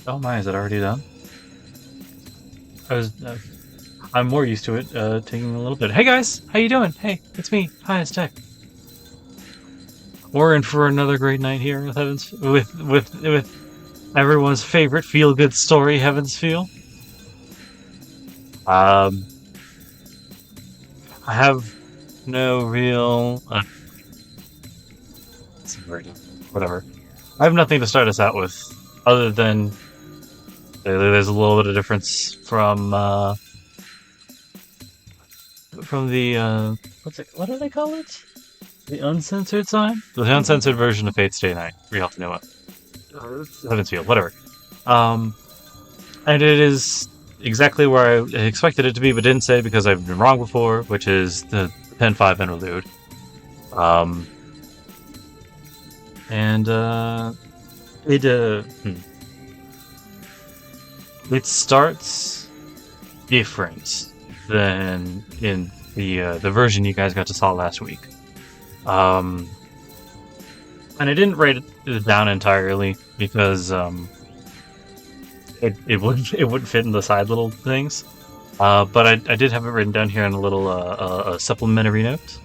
Oh my, is it already done? I'm more used to it taking a little bit. Hey guys, how you doing? Hey, it's me. Hi, it's Tech. We're in for another great night here with Heaven's with everyone's favorite feel-good story, Heaven's Feel. Um, I have no real whatever. I have nothing to start us out with, other than there's a little bit of difference from the what do they call it? The uncensored sign? The uncensored version of Fate's Day Night. We have to know what. Heaven's Field, whatever. Um, and it is exactly where I expected it to be, but didn't say because I've been wrong before, which is the Pen 5 interlude. Um, and it it starts different than in the version you guys got to saw last week. And I didn't write it down entirely because it wouldn't fit in the side little things. But I did have it written down here in a little a supplementary note.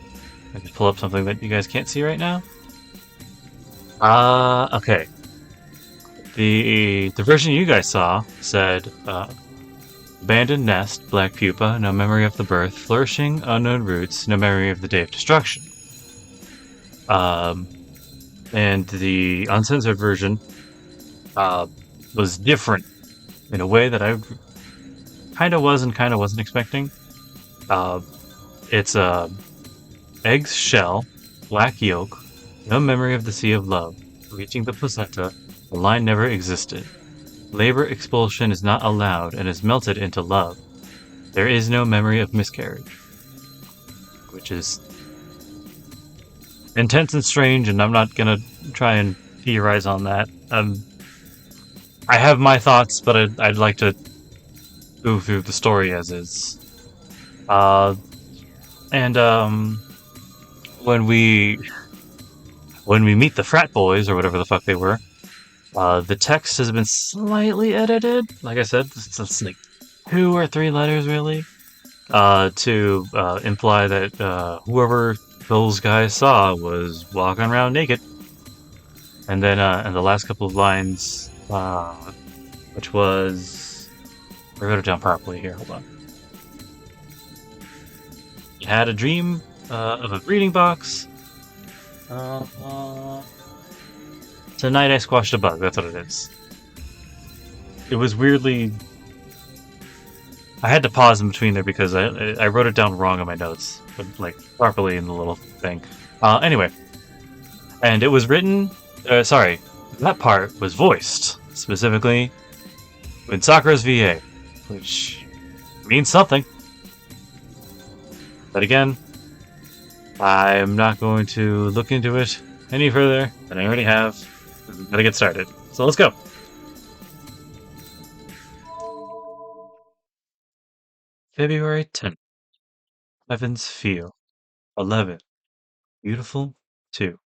I can pull up something that you guys can't see right now. Okay. The version you guys saw said abandoned nest, black pupa, no memory of the birth, flourishing, unknown roots, no memory of the day of destruction. And the uncensored version was different in a way that I kind of was and kind of wasn't expecting. It's eggs shell, black yolk, no memory of the sea of love, reaching the placenta, the line never existed. Labor expulsion is not allowed and is melted into love. There is no memory of miscarriage. Which is intense and strange, and I'm not gonna try and theorize on that. I have my thoughts, but I'd like to go through the story as is. And when we meet the frat boys or whatever the fuck they were, the text has been slightly edited. Like I said, it's like 2 or 3 letters really, to imply that whoever those guys saw was walking around naked. And then and the last couple of lines, which was, I wrote it down properly here. Hold on. You had a dream of a breeding box. Tonight I squashed a bug. That's what it is. It was weirdly. I had to pause in between there because I wrote it down wrong in my notes, but like properly in the little thing. Anyway, and it was written. Sorry, that part was voiced specifically in Sakura's VA, which means something. But again, I'm not going to look into it any further than I already have. I'm gonna get started. So let's go. February 10th. Heaven's Feel. 11. Beautiful 2.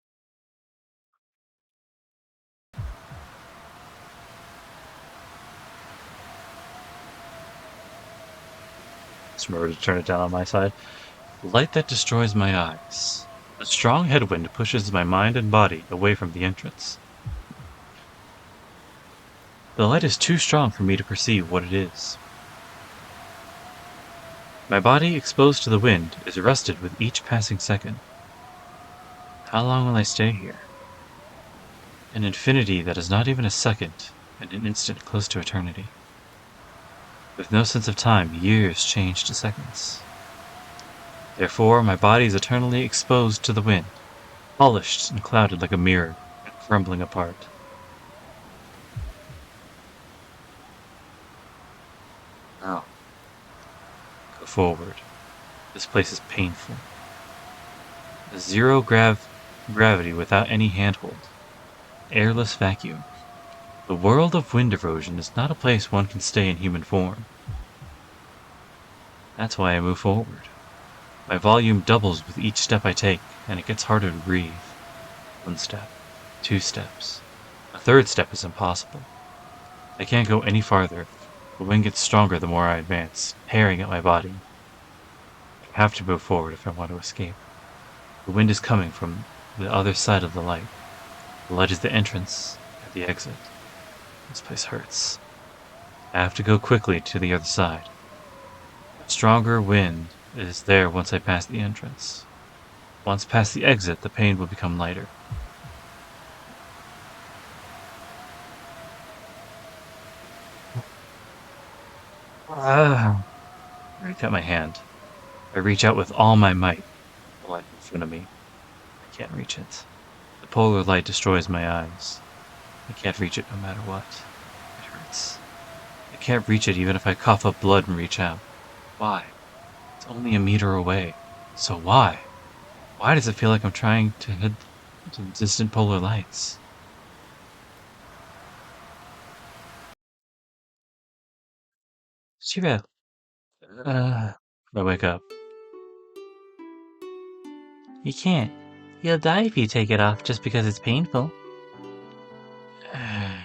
Just remember to turn it down on my side. Light that destroys my eyes. A strong headwind pushes my mind and body away from the entrance. The light is too strong for me to perceive what it is. My body, exposed to the wind, is arrested with each passing second. How long will I stay here? An infinity that is not even a second, and an instant close to eternity. With no sense of time, years change to seconds. Therefore, my body is eternally exposed to the wind, polished and clouded like a mirror, and crumbling apart. Now, go forward. This place is painful. A zero gravity without any handhold. Airless vacuum. The world of wind erosion is not a place one can stay in human form. That's why I move forward. My volume doubles with each step I take, and it gets harder to breathe. 1 step, 2 steps. A 3rd step is impossible. I can't go any farther. The wind gets stronger the more I advance, tearing at my body. I have to move forward if I want to escape. The wind is coming from the other side of the light. The light is the entrance and the exit. This place hurts. I have to go quickly to the other side. A stronger wind is there once I pass the entrance. Once past the exit, the pain will become lighter. I cut my hand. I reach out with all my might. The light in front of me. I can't reach it. The polar light destroys my eyes. I can't reach it no matter what. It hurts. I can't reach it even if I cough up blood and reach out. Why? It's only a meter away. So why? Why does it feel like I'm trying to head to distant polar lights? Shirou. I wake up. You can't. You'll die if you take it off just because it's painful. I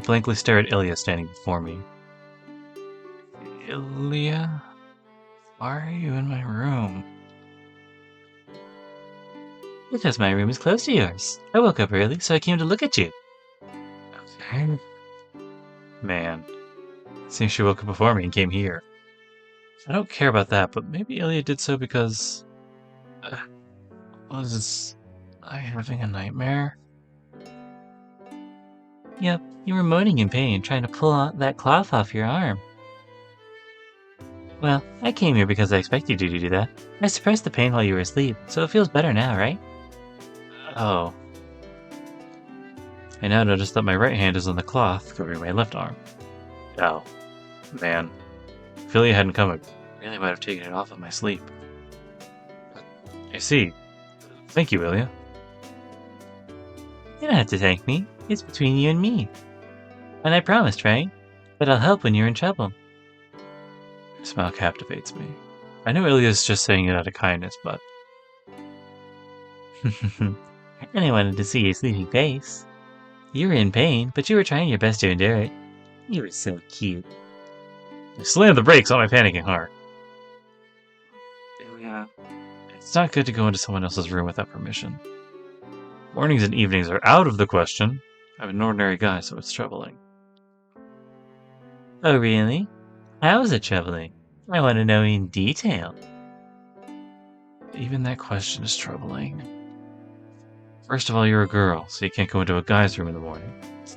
blankly stare at Ilya standing before me. Ilya? Why are you in my room? Because my room is close to yours. I woke up early, so I came to look at you. Okay. Man. Seems she woke up before me and came here. I don't care about that, but maybe Ilya did so because... was I having a nightmare? Yep, you were moaning in pain, trying to pull out that cloth off your arm. Well, I came here because I expected you to do that. I suppressed the pain while you were asleep, so it feels better now, right? Oh. I now notice that my right hand is on the cloth covering my left arm. Oh. Man. If Ilya hadn't come, I really might have taken it off in my sleep. I see. Thank you, Ilya. You don't have to thank me. It's between you and me. And I promised, right? That I'll help when you're in trouble. Your smile captivates me. I know Ilya's just saying it out of kindness, but... And I wanted to see your sleeping face. You were in pain, but you were trying your best to endure it. You were so cute. I slammed the brakes on my panicking heart. Ilya... It's not good to go into someone else's room without permission. Mornings and evenings are out of the question. I'm an ordinary guy, so it's troubling. Oh, really? How is it troubling? I want to know in detail. Even that question is troubling. First of all, you're a girl, so you can't go into a guy's room in the morning.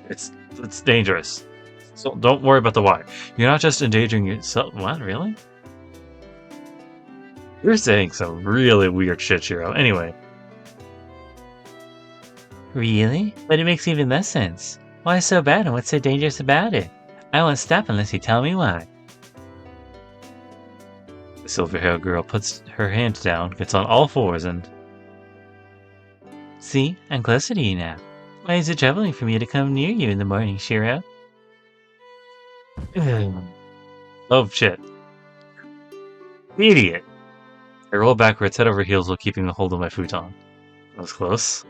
It's dangerous. So don't worry about the why. You're not just endangering yourself. What, really? You're saying some really weird shit, Shirou. Anyway. Really? But it makes even less sense. Why so bad and what's so dangerous about it? I won't stop unless you tell me why. The silver-haired girl puts her hand down, gets on all fours, and... See? I'm closer to you now. Why is it troubling for me to come near you in the morning, Shirou? Oh, shit. Idiot! I roll backwards, head over heels while keeping the hold of my futon. That was close.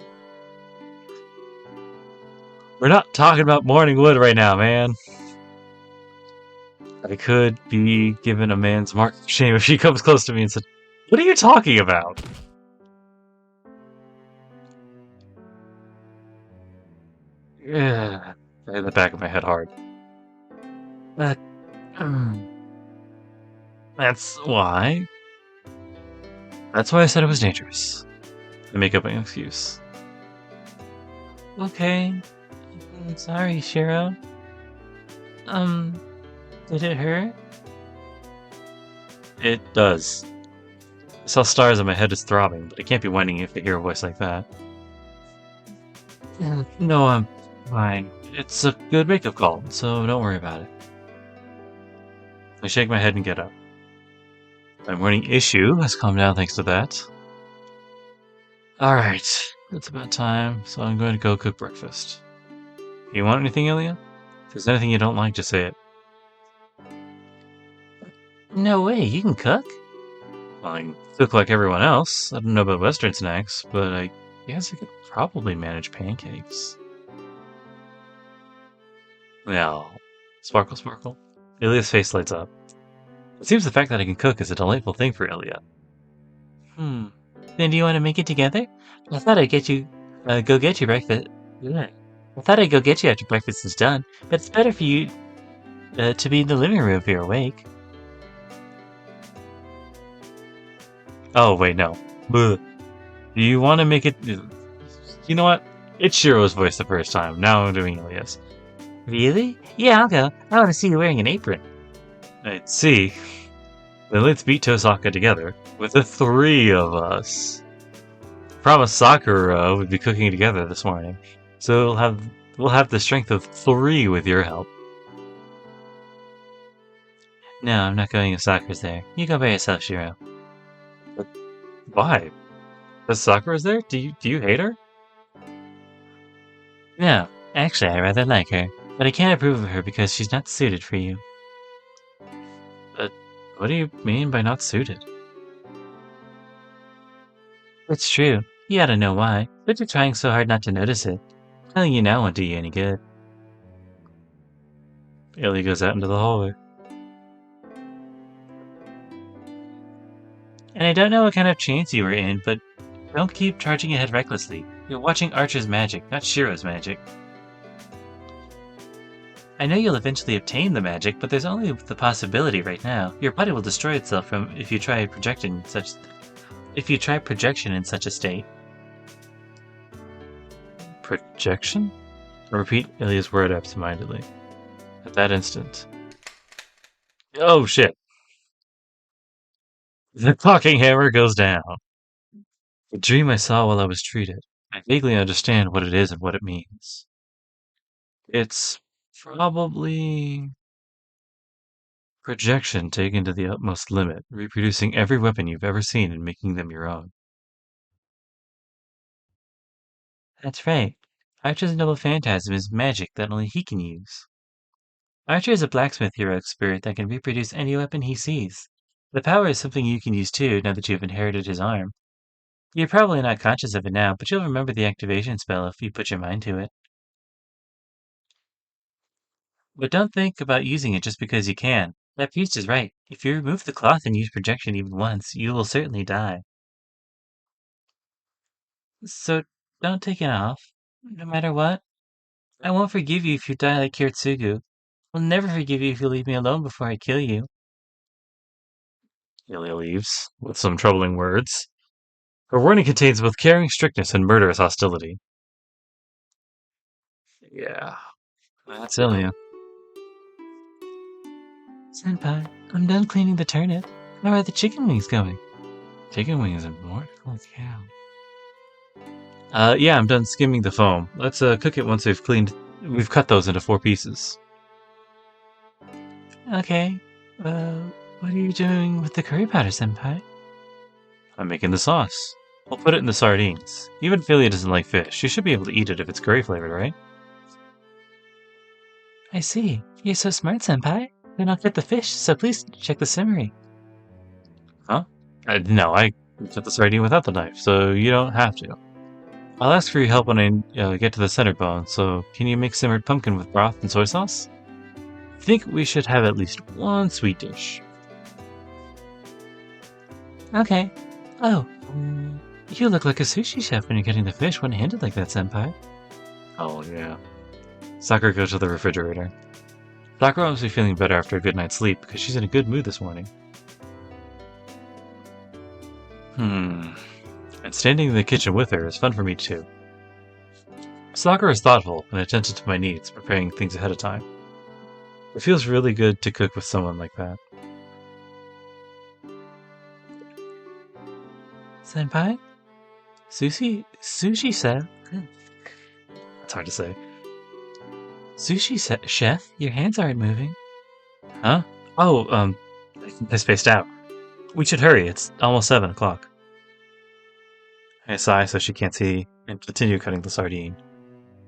We're not talking about morning wood right now, man. I could be given a man's mark of shame if she comes close to me and said, "What are you talking about?" Yeah, I hit the back of my head hard. But, that's why. That's why I said it was dangerous. I make up an excuse. Okay. I'm sorry, Shirou. Did it hurt? It does. I saw stars and my head is throbbing, but I can't be whining if I hear a voice like that. No, I'm fine. It's a good wake-up call, so don't worry about it. I shake my head and get up. My morning issue has calmed down thanks to that. Alright, it's about time, so I'm going to go cook breakfast. You want anything, Ilya? If there's anything you don't like, just say it. No way, you can cook? Well, I can cook like everyone else. I don't know about Western snacks, but I guess I could probably manage pancakes. Yeah. Sparkle, sparkle. Ilya's face lights up. It seems the fact that I can cook is a delightful thing for Ilya. Hmm. Then do you want to make it together? I thought I'd get you, go get you breakfast. Yeah. I thought I'd go get you after breakfast is done, but it's better for you to be in the living room if you're awake. Oh, wait, no. Bleh. Do you want to make it... You know what? It's Shirou's voice the first time. Now I'm doing Ilya's. Really? Yeah, I'll go. I want to see you wearing an apron. I'd see. Then let's beat Tosaka together. With the three of us. Promise Sakura would be cooking together this morning. So we'll have the strength of three with your help. No, I'm not going if Sakura's there. You go by yourself, Shirou. But why? Because Sakura's there? Do you hate her? No, actually I rather like her. But I can't approve of her because she's not suited for you. What do you mean by not suited? It's true. You ought to know why, but you're trying so hard not to notice it. Telling you now won't do you any good. Illy goes out into the hallway. And I don't know what kind of trance you were in, but don't keep charging ahead recklessly. You're watching Archer's magic, not Shirou's magic. I know you'll eventually obtain the magic, but there's only the possibility right now. Your body will destroy itself if you try projection in such a state. Projection? I repeat Ilya's word absentmindedly. At that instant. Oh shit! The talking hammer goes down. The dream I saw while I was treated. I vaguely understand what it is and what it means. It's probably projection taken to the utmost limit, reproducing every weapon you've ever seen and making them your own. That's right. Archer's noble phantasm is magic that only he can use. Archer is a blacksmith heroic spirit that can reproduce any weapon he sees. The power is something you can use too, now that you have inherited his arm. You're probably not conscious of it now, but you'll remember the activation spell if you put your mind to it. But don't think about using it just because you can. That priest is right. If you remove the cloth and use projection even once, you will certainly die. So don't take it off, no matter what. I won't forgive you if you die like Kiritsugu. I'll never forgive you if you leave me alone before I kill you. Ilya leaves, with some troubling words. Her warning contains both caring strictness and murderous hostility. Yeah, that's Ilya. Senpai, I'm done cleaning the turnip. How are the chicken wings going? Chicken wings and more? Holy cow. Yeah, I'm done skimming the foam. Let's cook it once we've cut those into 4 pieces. Okay. What are you doing with the curry powder, Senpai? I'm making the sauce. I'll put it in the sardines. Even if Ilya doesn't like fish, you should be able to eat it if it's curry flavored, right? I see. You're so smart, Senpai. Then I'll cut the fish, so please check the simmering. Huh? No, I cut the sardine without the knife, so you don't have to. I'll ask for your help when I get to the center bone, so can you make simmered pumpkin with broth and soy sauce? I think we should have at least one sweet dish. Okay. Oh, you look like a sushi chef when you're cutting the fish one-handed like that, Senpai. Oh, yeah. Sakura goes to the refrigerator. Sakura must be feeling better after a good night's sleep because she's in a good mood this morning. And standing in the kitchen with her is fun for me too. Sakura is thoughtful and attentive to my needs, preparing things ahead of time. It feels really good to cook with someone like that. Senpai? Sushi chef? It's hard to say. Chef, your hands aren't moving. Huh? Oh, I spaced out. We should hurry, it's almost 7 o'clock. I sigh so she can't see and continue cutting the sardine.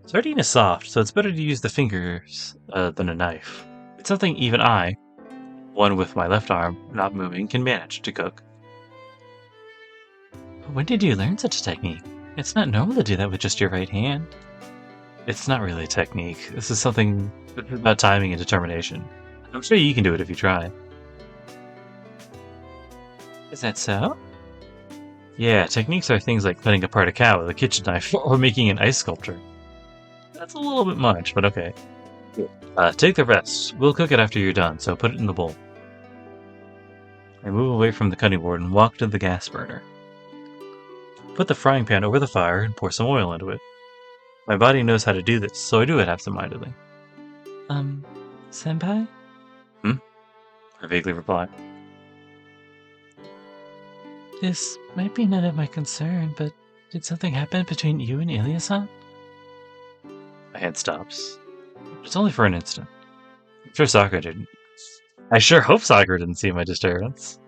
Sardine is soft, so it's better to use the fingers than a knife. It's something even I, one with my left arm not moving, can manage to cook. When did you learn such a technique? It's not normal to do that with just your right hand. It's not really a technique. This is something It's about timing and determination. I'm sure you can do it if you try. Is that so? Yeah, techniques are things like cutting apart a cow with a kitchen knife or making an ice sculpture. That's a little bit much, but okay. Take the rest. We'll cook it after you're done, so put it in the bowl. I move away from the cutting board and walk to the gas burner. Put the frying pan over the fire and pour some oil into it. My body knows how to do this, so I do it absentmindedly. Senpai? I vaguely reply. This might be none of my concern, but did something happen between you and Ilya-san? My head stops. It's only for an instant. I'm sure Sakura didn't. I sure hope Sakura didn't see my disturbance.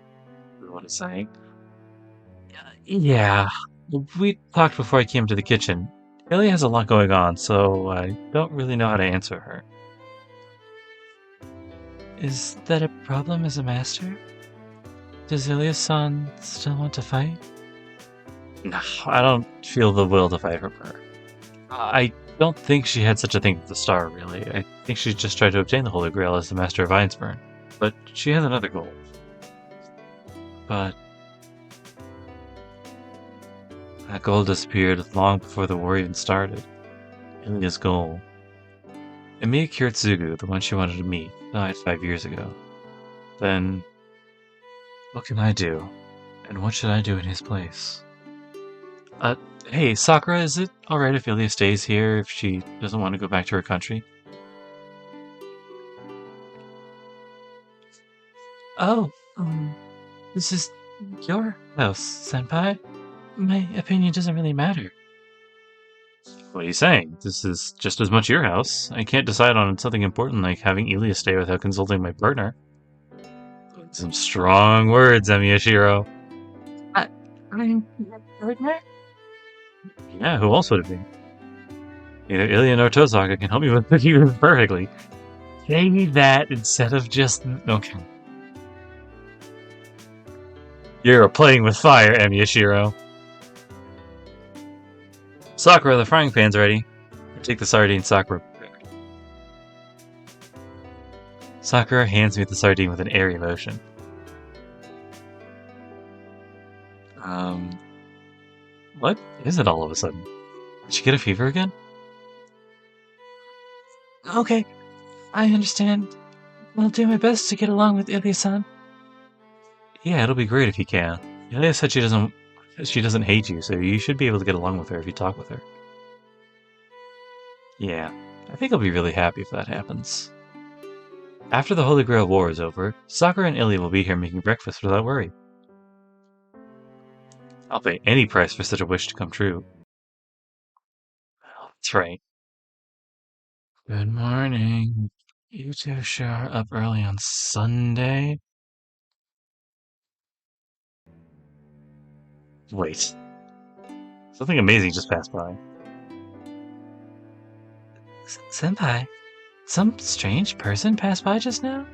What is saying? Yeah. We talked before I came to the kitchen. Ilya has a lot going on, so I don't really know how to answer her. Is that a problem as a master? Does Ilya-san still want to fight? No, I don't feel the will to fight from her. I don't think she had such a thing with the star, really. I think she just tried to obtain the Holy Grail as the Master of Ainsburn. But she has another goal. But that goal disappeared long before the war even started. Ilya's goal. Emiya Kiritsugu, the one she wanted to meet, died 5 years ago. Then, what can I do? And what should I do in his place? Hey, Sakura, is it alright if Ilya stays here if she doesn't want to go back to her country? Oh, this is your house, Senpai. My opinion doesn't really matter. What are you saying? This is just as much your house. I can't decide on something important like having Ilya stay without consulting my partner. Some strong words, Emiya Shirou. I'm your partner? Yeah, who else would it be? Neither Ilya nor Tosaka can help me with you perfectly. Say that instead of just... Okay. You're playing with fire, Emiya Shirou. Sakura, the frying pan's ready. Take the sardine, Sakura. Sakura hands me the sardine with an airy motion. What is it all of a sudden? Did she get a fever again? Okay, I understand. I'll do my best to get along with Ilya-san. Yeah, it'll be great if you can. Ilya said she doesn't hate you, so you should be able to get along with her if you talk with her. Yeah, I think I'll be really happy if that happens. After the Holy Grail War is over, Sakura and Ilya will be here making breakfast without worry. I'll pay any price for such a wish to come true. Oh, that's right. Good morning. You two sure are up early on Sunday? Wait. Something amazing just passed by. Senpai, some strange person passed by just now?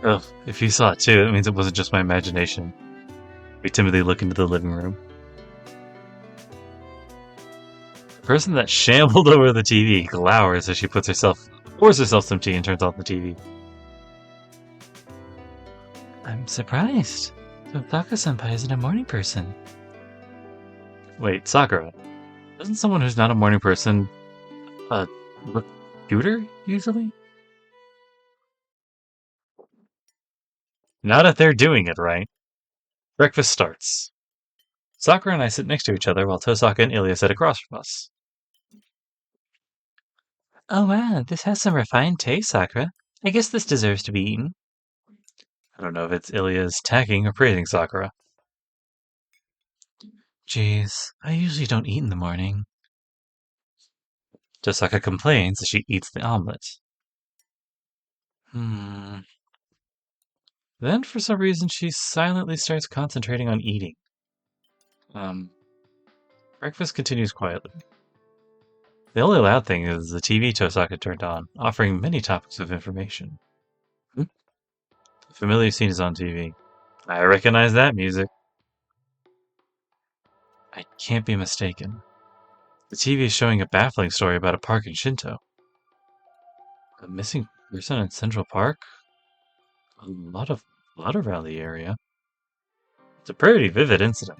Ugh, if you saw it too, it means it wasn't just my imagination. We timidly look into the living room. The person that shambled over the TV glowers as she pours herself some tea and turns on the TV. I'm surprised. Totaka-senpai isn't a morning person. Wait, Sakura. Isn't someone who's not a morning person a recruiter, usually? Not if they're doing it right. Breakfast starts. Sakura and I sit next to each other while Tosaka and Ilya sit across from us. Oh wow, this has some refined taste, Sakura. I guess this deserves to be eaten. I don't know if it's Ilya's tagging or praising Sakura. Jeez, I usually don't eat in the morning. Tosaka complains as she eats the omelet. Then, for some reason, she silently starts concentrating on eating. Breakfast continues quietly. The only loud thing is the TV Tosaka turned on, offering many topics of information. A familiar scene is on TV. I recognize that music. I can't be mistaken. The TV is showing a baffling story about a park in Shinto. A missing person in Central Park? A lot of blood around the area. It's a pretty vivid incident.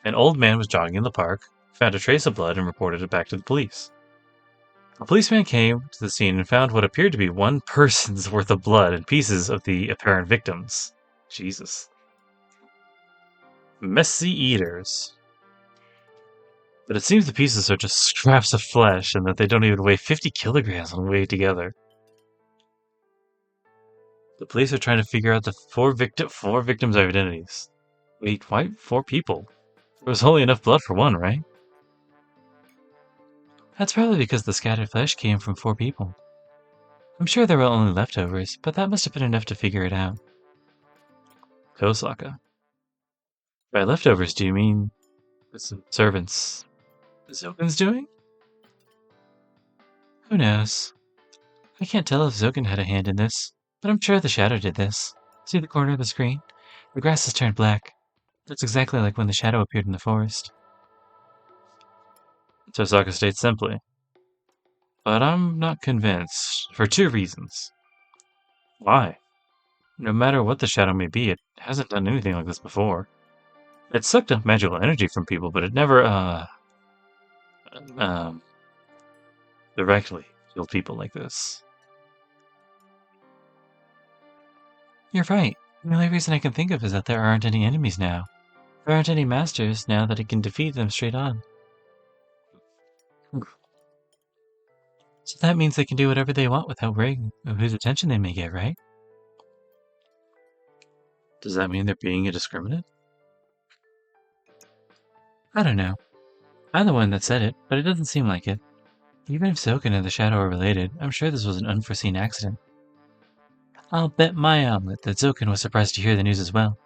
An old man was jogging in the park, found a trace of blood, and reported it back to the police. A policeman came to the scene and found what appeared to be one person's worth of blood and pieces of the apparent victims. Jesus. Messy eaters. But it seems the pieces are just scraps of flesh and that they don't even weigh 50 kilograms when weighed together. The police are trying to figure out the four victims' identities. Wait, why 4 people? There was only enough blood for one, right? That's probably because the scattered flesh came from 4 people. I'm sure there were only leftovers, but that must have been enough to figure it out. Kosaka. By leftovers, do you mean the servants Zoken's doing? Who knows? I can't tell if Zoken had a hand in this, but I'm sure the shadow did this. See the corner of the screen? The grass has turned black. That's exactly like when the shadow appeared in the forest. Tosaka states simply. But I'm not convinced, for 2 reasons. Why? No matter what the shadow may be, it hasn't done anything like this before. It sucked up magical energy from people, but it never, directly killed people like this. You're right. The only reason I can think of is that there aren't any enemies now. There aren't any masters now that it can defeat them straight on. So that means they can do whatever they want without worrying of whose attention they may get, right? Does that mean they're being indiscriminate? I don't know. I'm the one that said it, but it doesn't seem like it. Even if Zoken and the Shadow are related, I'm sure this was an unforeseen accident. I'll bet my omelet that Zoken was surprised to hear the news as well.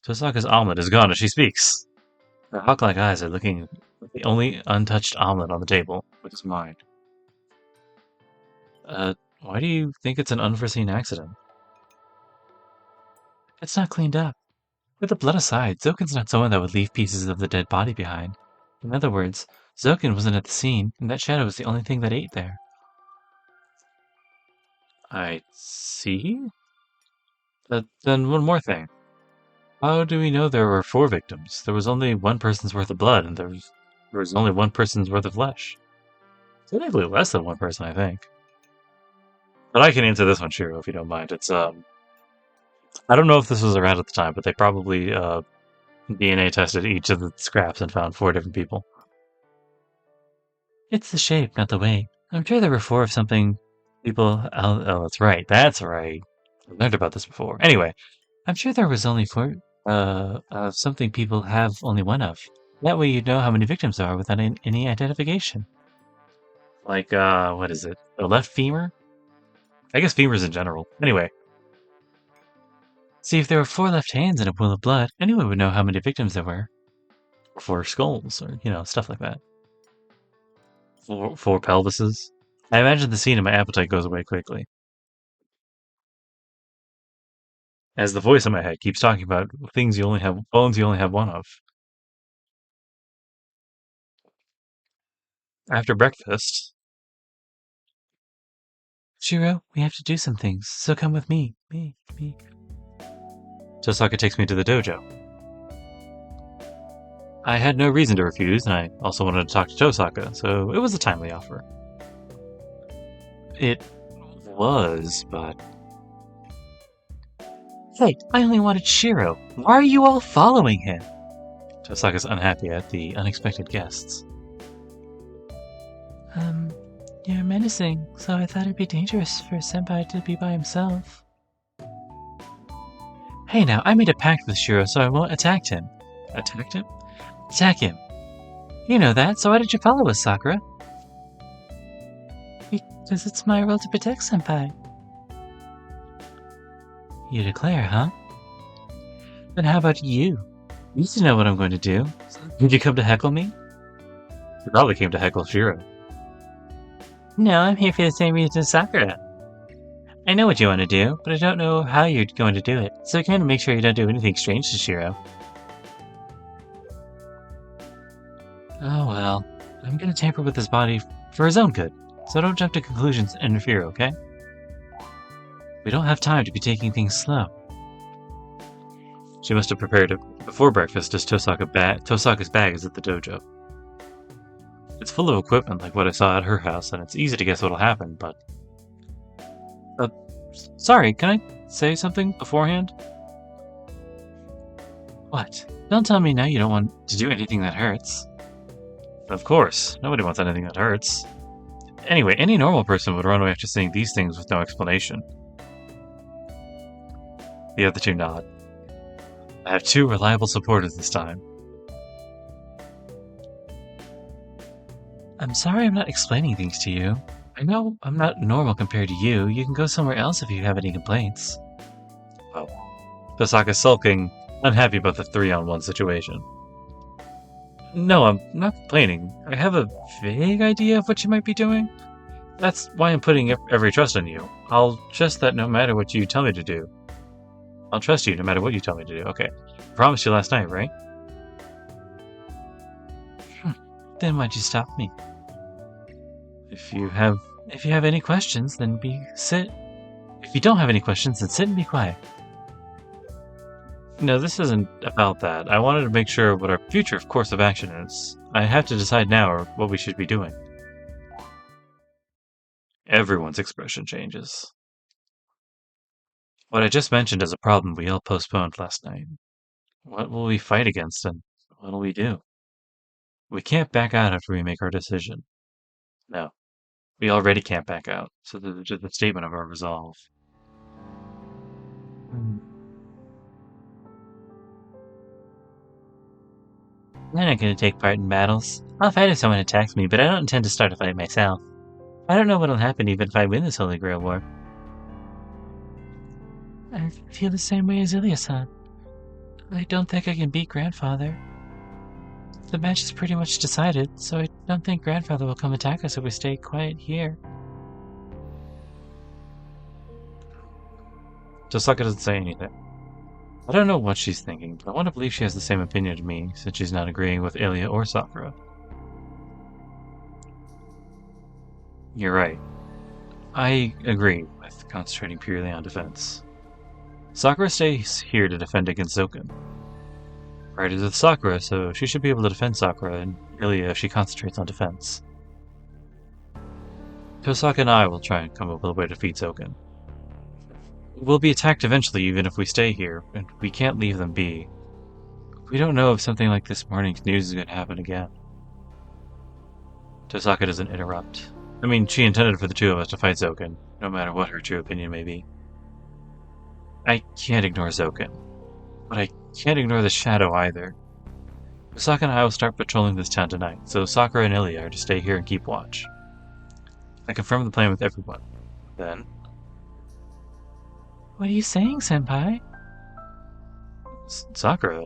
Tosaka's omelet is gone as she speaks. Her hawk-like eyes are looking at the only untouched omelet on the table, which is mine. Why do you think it's an unforeseen accident? It's not cleaned up. With the blood aside, Zoken's not someone that would leave pieces of the dead body behind. In other words, Zoken wasn't at the scene, and that shadow was the only thing that ate there. I see? Then one more thing. How do we know there were 4 victims? There was only 1 person's worth of blood, and there was only 1 person's worth of flesh. Technically less than 1 person, I think. But I can answer this one, Shirou, if you don't mind. It's, I don't know if this was around at the time, but they probably, DNA tested each of the scraps and found 4 different people. It's the shape, not the weight. I'm sure there were 4 of something people... Oh, that's right. That's right. I learned about this before. Anyway, I'm sure there was only 4 something people have only 1 of. That way you'd know how many victims there are without any identification. Like, what is it? A left femur? I guess femurs in general. Anyway. See, if there were 4 left hands in a pool of blood, anyone would know how many victims there were. 4 skulls, or, stuff like that. 4 pelvises. I imagine the scene and my appetite goes away quickly. As the voice in my head keeps talking about bones you only have 1 of. After breakfast... Shirou, we have to do some things, so come with me. Me. Tosaka takes me to the dojo. I had no reason to refuse, and I also wanted to talk to Tosaka, so it was a timely offer. It was, but... Hey, I only wanted Shirou. Why are you all following him? Tosaka's unhappy at the unexpected guests. You're menacing, so I thought it'd be dangerous for Senpai to be by himself. Hey now, I made a pact with Shirou, so I won't attack him. Attack him? Attack him. You know that, so why did you follow us, Sakura? Because it's my role to protect Senpai. You declare, huh? Then how about you? You need to know what I'm going to do. Did you come to heckle me? You probably came to heckle Shirou. No, I'm here for the same reason as Sakura. I know what you want to do, but I don't know how you're going to do it, so I kind of make sure you don't do anything strange to Shirou. Oh well, I'm gonna tamper with his body for his own good, so don't jump to conclusions and interfere, okay? We don't have time to be taking things slow. She must have prepared it before breakfast as Tosaka's bag is at the dojo. It's full of equipment like what I saw at her house, and it's easy to guess what'll happen, but... Uh, sorry, can I say something beforehand? What? Don't tell me now you don't want to do anything that hurts. Of course, nobody wants anything that hurts. Anyway, any normal person would run away after seeing these things with no explanation. The other two nod. I have two reliable supporters this time. I'm sorry I'm not explaining things to you. I know I'm not normal compared to you. You can go somewhere else if you have any complaints. Oh. Tosaka's sulking, unhappy about the 3-on-1 situation. No, I'm not complaining. I have a vague idea of what you might be doing. That's why I'm putting every trust in you. I'll trust that no matter what you tell me to do. I'll trust you no matter what you tell me to do. Okay. I promised you last night, right? Then why'd you stop me? If you have any questions, then sit. If you don't have any questions, then sit and be quiet. No, this isn't about that. I wanted to make sure what our future course of action is. I have to decide now what we should be doing. Everyone's expression changes. What I just mentioned is a problem we all postponed last night. What will we fight against, and what'll we do? We can't back out after we make our decision. No, we already can't back out, so this is just a statement of our resolve. I'm not going to take part in battles. I'll fight if someone attacks me, but I don't intend to start a fight myself. I don't know what'll happen even if I win this Holy Grail War. I feel the same way as Ilya-san. I don't think I can beat Grandfather. The match is pretty much decided, so I don't think Grandfather will come attack us if we stay quiet here. Tosaka doesn't say anything. I don't know what she's thinking, but I want to believe she has the same opinion as me, since she's not agreeing with Ilya or Sakura. You're right. I agree with concentrating purely on defense. Sakura stays here to defend against Zoken. Right is with Sakura, so she should be able to defend Sakura and Ilya if she concentrates on defense. Tosaka and I will try and come up with a way to defeat Zoken. We'll be attacked eventually even if we stay here, and we can't leave them be. We don't know if something like this morning's news is going to happen again. Tosaka doesn't interrupt. I mean, she intended for the two of us to fight Zoken, no matter what her true opinion may be. I can't ignore Zoken, but I can't ignore the shadow either. Tosaka and I will start patrolling this town tonight, so Sakura and Ilya are to stay here and keep watch. I confirmed the plan with everyone. Then... What are you saying, Senpai? Sakura?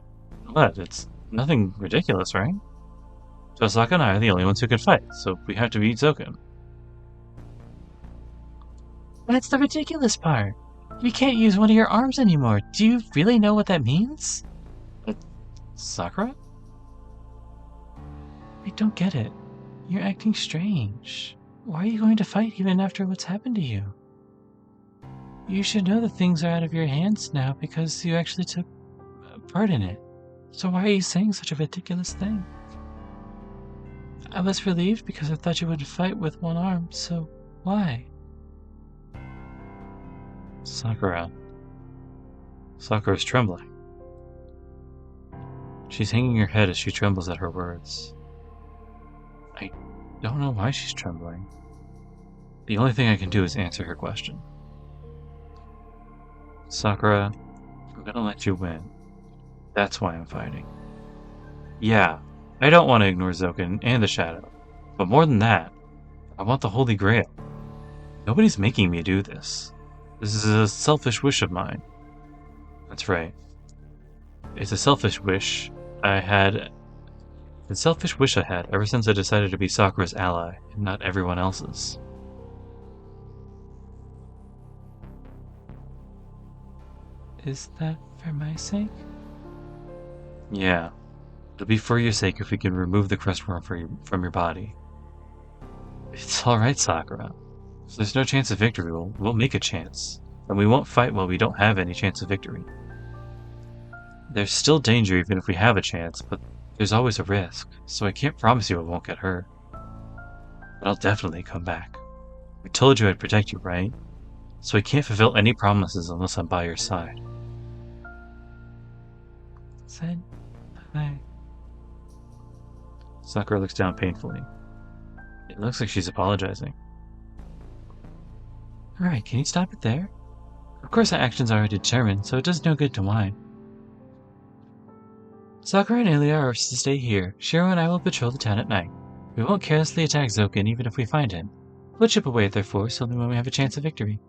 What? It's nothing ridiculous, right? Tosaka and I are the only ones who can fight, so we have to beat Zoken. That's the ridiculous part. You can't use one of your arms anymore. Do you really know what that means? Sakura? I don't get it. You're acting strange. Why are you going to fight even after what's happened to you? You should know that things are out of your hands now because you actually took part in it. So why are you saying such a ridiculous thing? I was relieved because I thought you would fight with one arm, so why? Sakura. Sakura's trembling. She's hanging her head as she trembles at her words. I don't know why she's trembling. The only thing I can do is answer her question. Sakura, I'm gonna let you win. That's why I'm fighting. Yeah, I don't want to ignore Zoken and the Shadow, but more than that, I want the Holy Grail. Nobody's making me do this. This is a selfish wish of mine. That's right. It's a selfish wish I had ever since I decided to be Sakura's ally and not everyone else's. Is that for my sake? Yeah. It'll be for your sake if we can remove the crestworm from your body. It's alright, Sakura. If there's no chance of victory, we'll make a chance. And we won't fight while we don't have any chance of victory. There's still danger even if we have a chance, but there's always a risk, so I can't promise you I won't get hurt. But I'll definitely come back. I told you I'd protect you, right? So I can't fulfill any promises unless I'm by your side. Senpai. Sakura looks down painfully. It looks like she's apologizing. Alright, can you stop it there? Of course our actions are already determined, so it does no good to whine. Sakura and Ilya are to stay here. Shirou and I will patrol the town at night. We won't carelessly attack Zoken even if we find him. We'll chip away at their force only when we have a chance of victory.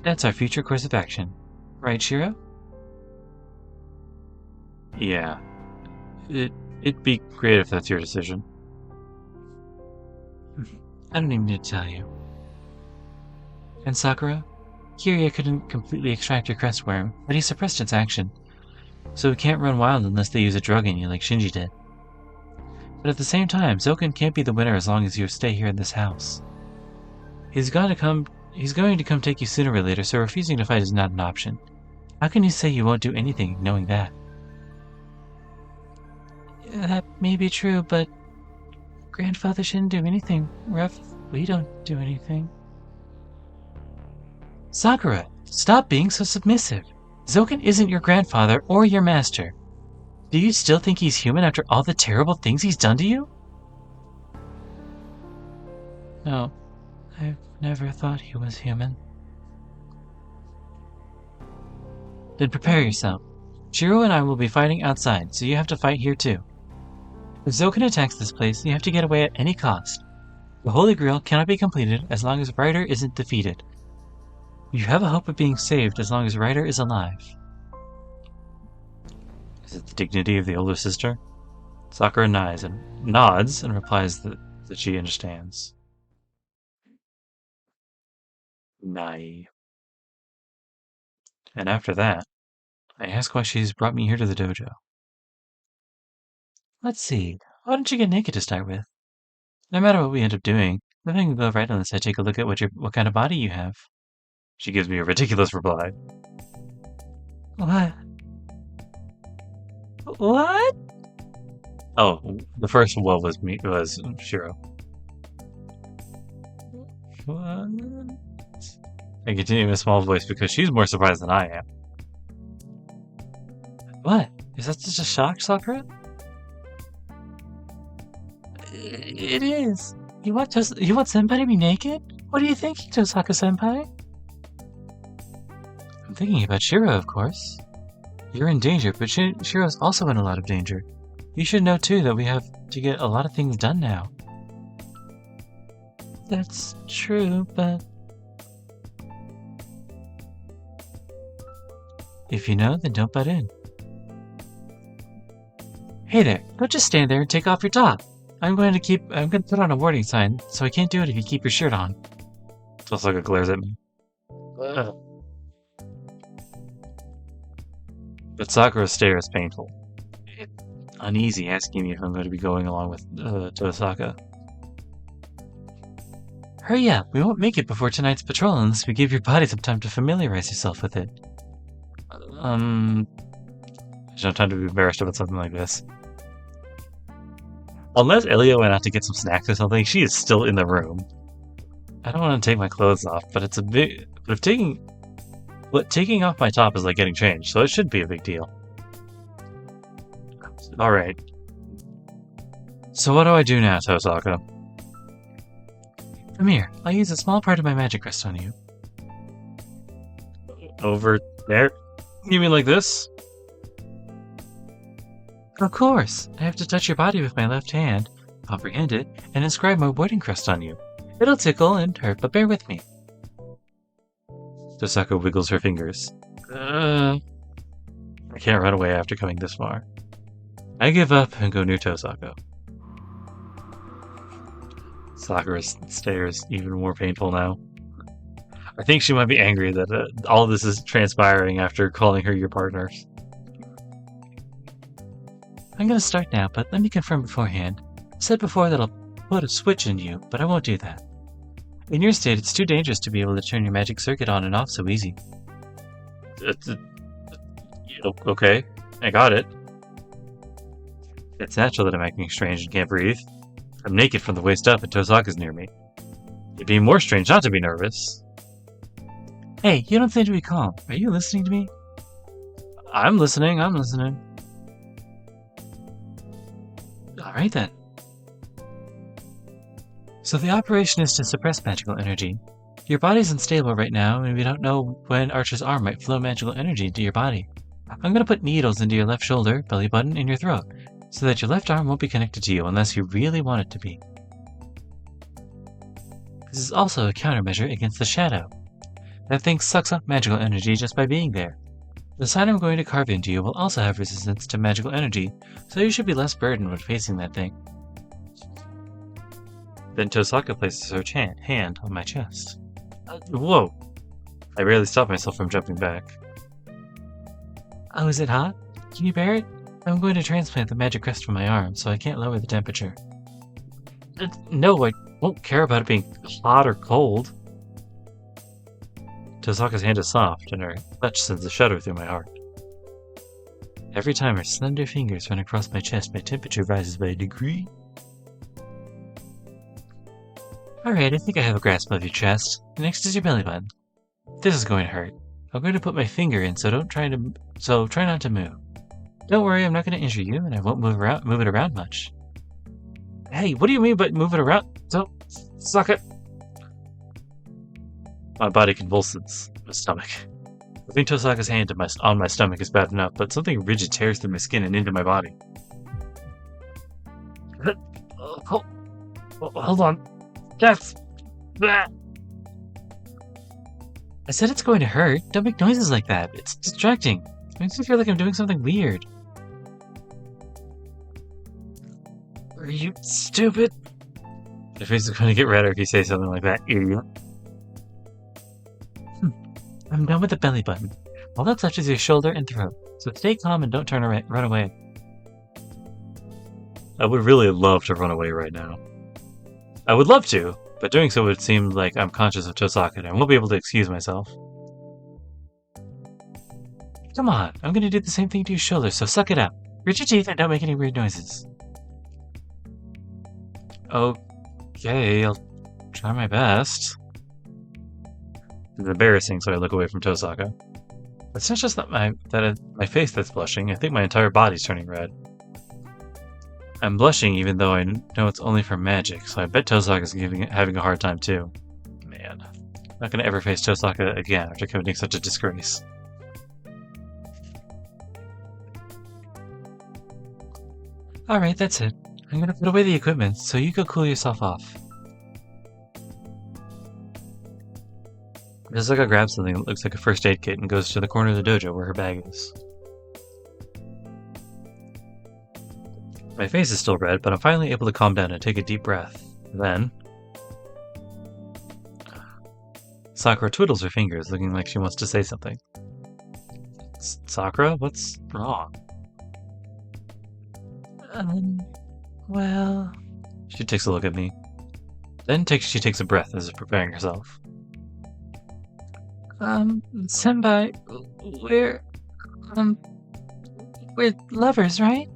That's our future course of action. Right, Shirou? Yeah. It'd be great if that's your decision. I don't even need to tell you. And Sakura? Kiryu couldn't completely extract your crestworm, but he suppressed its action. So we can't run wild unless they use a drug in you like Shinji did. But at the same time, Zoken can't be the winner as long as you stay here in this house. He's going to come take you sooner or later, so refusing to fight is not an option. How can you say you won't do anything knowing that? That may be true, but Grandfather shouldn't do anything rough. We don't do anything. Sakura, stop being so submissive. Zoken isn't your grandfather or your master. Do you still think he's human after all the terrible things he's done to you? No, I've never thought he was human. Then prepare yourself. Shirou and I will be fighting outside, so you have to fight here too. If Zoken attacks this place, you have to get away at any cost. The Holy Grail cannot be completed as long as Ryder isn't defeated. You have a hope of being saved as long as Ryder is alive. Is it the dignity of the older sister? Sakura nods and replies that she understands. Nai. And after that, I ask why she's brought me here to the dojo. Let's see, why don't you get naked to start with? No matter what we end up doing, nothing will go right unless I take a look at what kind of body you have. She gives me a ridiculous reply. What? What? Oh, the first what was Shirou. What? I continue in a small voice because she's more surprised than I am. What? Is that just a shock, Sakura? It is. You want Senpai to be naked? What are you thinking, Tosaka-senpai? I'm thinking about Shirou, of course. You're in danger, but Shirou's also in a lot of danger. You should know, too, that we have to get a lot of things done now. That's true, but... If you know, then don't butt in. Hey there, don't just stand there and take off your top. I'm going to put on a warning sign, so I can't do it if you keep your shirt on. Tosaka glares at me. Ugh. But Sakura's stare is painful. It's uneasy asking me if I'm going to be going along with Tosaka. Hurry up, we won't make it before tonight's patrol unless we give your body some time to familiarize yourself with it. I don't have time to be embarrassed about something like this. Unless Ilya went out to get some snacks or something, she is still in the room. I don't want to take my clothes off, but it's a big... But taking off my top is like getting changed, so it should be a big deal. Alright. So what do I do now, Tosaka? Come here, I'll use a small part of my magic crest on you. Over there? You mean like this? Of course! I have to touch your body with my left hand, comprehend it, and inscribe my warding crest on you. It'll tickle and hurt, but bear with me. Tosaka wiggles her fingers. I can't run away after coming this far. I give up and go near Tosaka. Sakura's stare is even more painful now. I think she might be angry that all this is transpiring after calling her your partner. I'm gonna start now, but let me confirm beforehand. I said before that I'll put a switch in you, but I won't do that. In your state, it's too dangerous to be able to turn your magic circuit on and off so easy. Okay, I got it. It's natural that I'm acting strange and can't breathe. I'm naked from the waist up and Tosaka's near me. It'd be more strange not to be nervous. Hey, you don't seem to be calm. Are you listening to me? I'm listening. Alright then. So the operation is to suppress magical energy. Your body's unstable right now, and we don't know when Archer's arm might flow magical energy into your body. I'm gonna put needles into your left shoulder, belly button, and your throat, so that your left arm won't be connected to you unless you really want it to be. This is also a countermeasure against the shadow. That thing sucks up magical energy just by being there. The sign I'm going to carve into you will also have resistance to magical energy, so you should be less burdened when facing that thing. Then Tosaka places her hand on my chest. Whoa! I rarely stop myself from jumping back. Oh, is it hot? Can you bear it? I'm going to transplant the magic crest from my arm, so I can't lower the temperature. No, I won't care about it being hot or cold. Tosaka's hand is soft, and her touch sends a shudder through my heart. Every time her slender fingers run across my chest, my temperature rises by a degree. Alright, I think I have a grasp of your chest. Next is your belly button. This is going to hurt. I'm going to put my finger in, so try not to move. Don't worry, I'm not going to injure you, and I won't move it around much. Hey, what do you mean by move it around? Don't suck it. My body convulses. My stomach. Putting Tosaka's hand on my stomach is bad enough, but something rigid tears through my skin and into my body. Hold on. Yes. I said it's going to hurt. Don't make noises like that. It's distracting. It makes me feel like I'm doing something weird. Are you stupid? Your face is going to get redder if you say something like that, idiot. I'm done with the belly button. All that's left is your shoulder and throat. So stay calm and don't run away. I would really love to run away right now. I would love to, but doing so would seem like I'm conscious of Tosaka and I won't be able to excuse myself. Come on, I'm gonna do the same thing to your shoulder, so suck it up. Grit your teeth and don't make any weird noises. Okay, I'll try my best. It's embarrassing, so I look away from Tosaka. It's not just that my face that's blushing. I think my entire body's turning red. I'm blushing even though I know it's only for magic, so I bet Tosaka's having a hard time too. Man, I'm not gonna ever face Tosaka again after committing such a disgrace. Alright, that's it. I'm gonna put away the equipment, so you go cool yourself off. Tosaka grabs something that looks like a first aid kit and goes to the corner of the dojo where her bag is. My face is still red, but I'm finally able to calm down and take a deep breath. Then... Sakura twiddles her fingers, looking like she wants to say something. Sakura, what's wrong? Well... She takes a look at me. Then she takes a breath as if preparing herself. Senpai, we're lovers, right?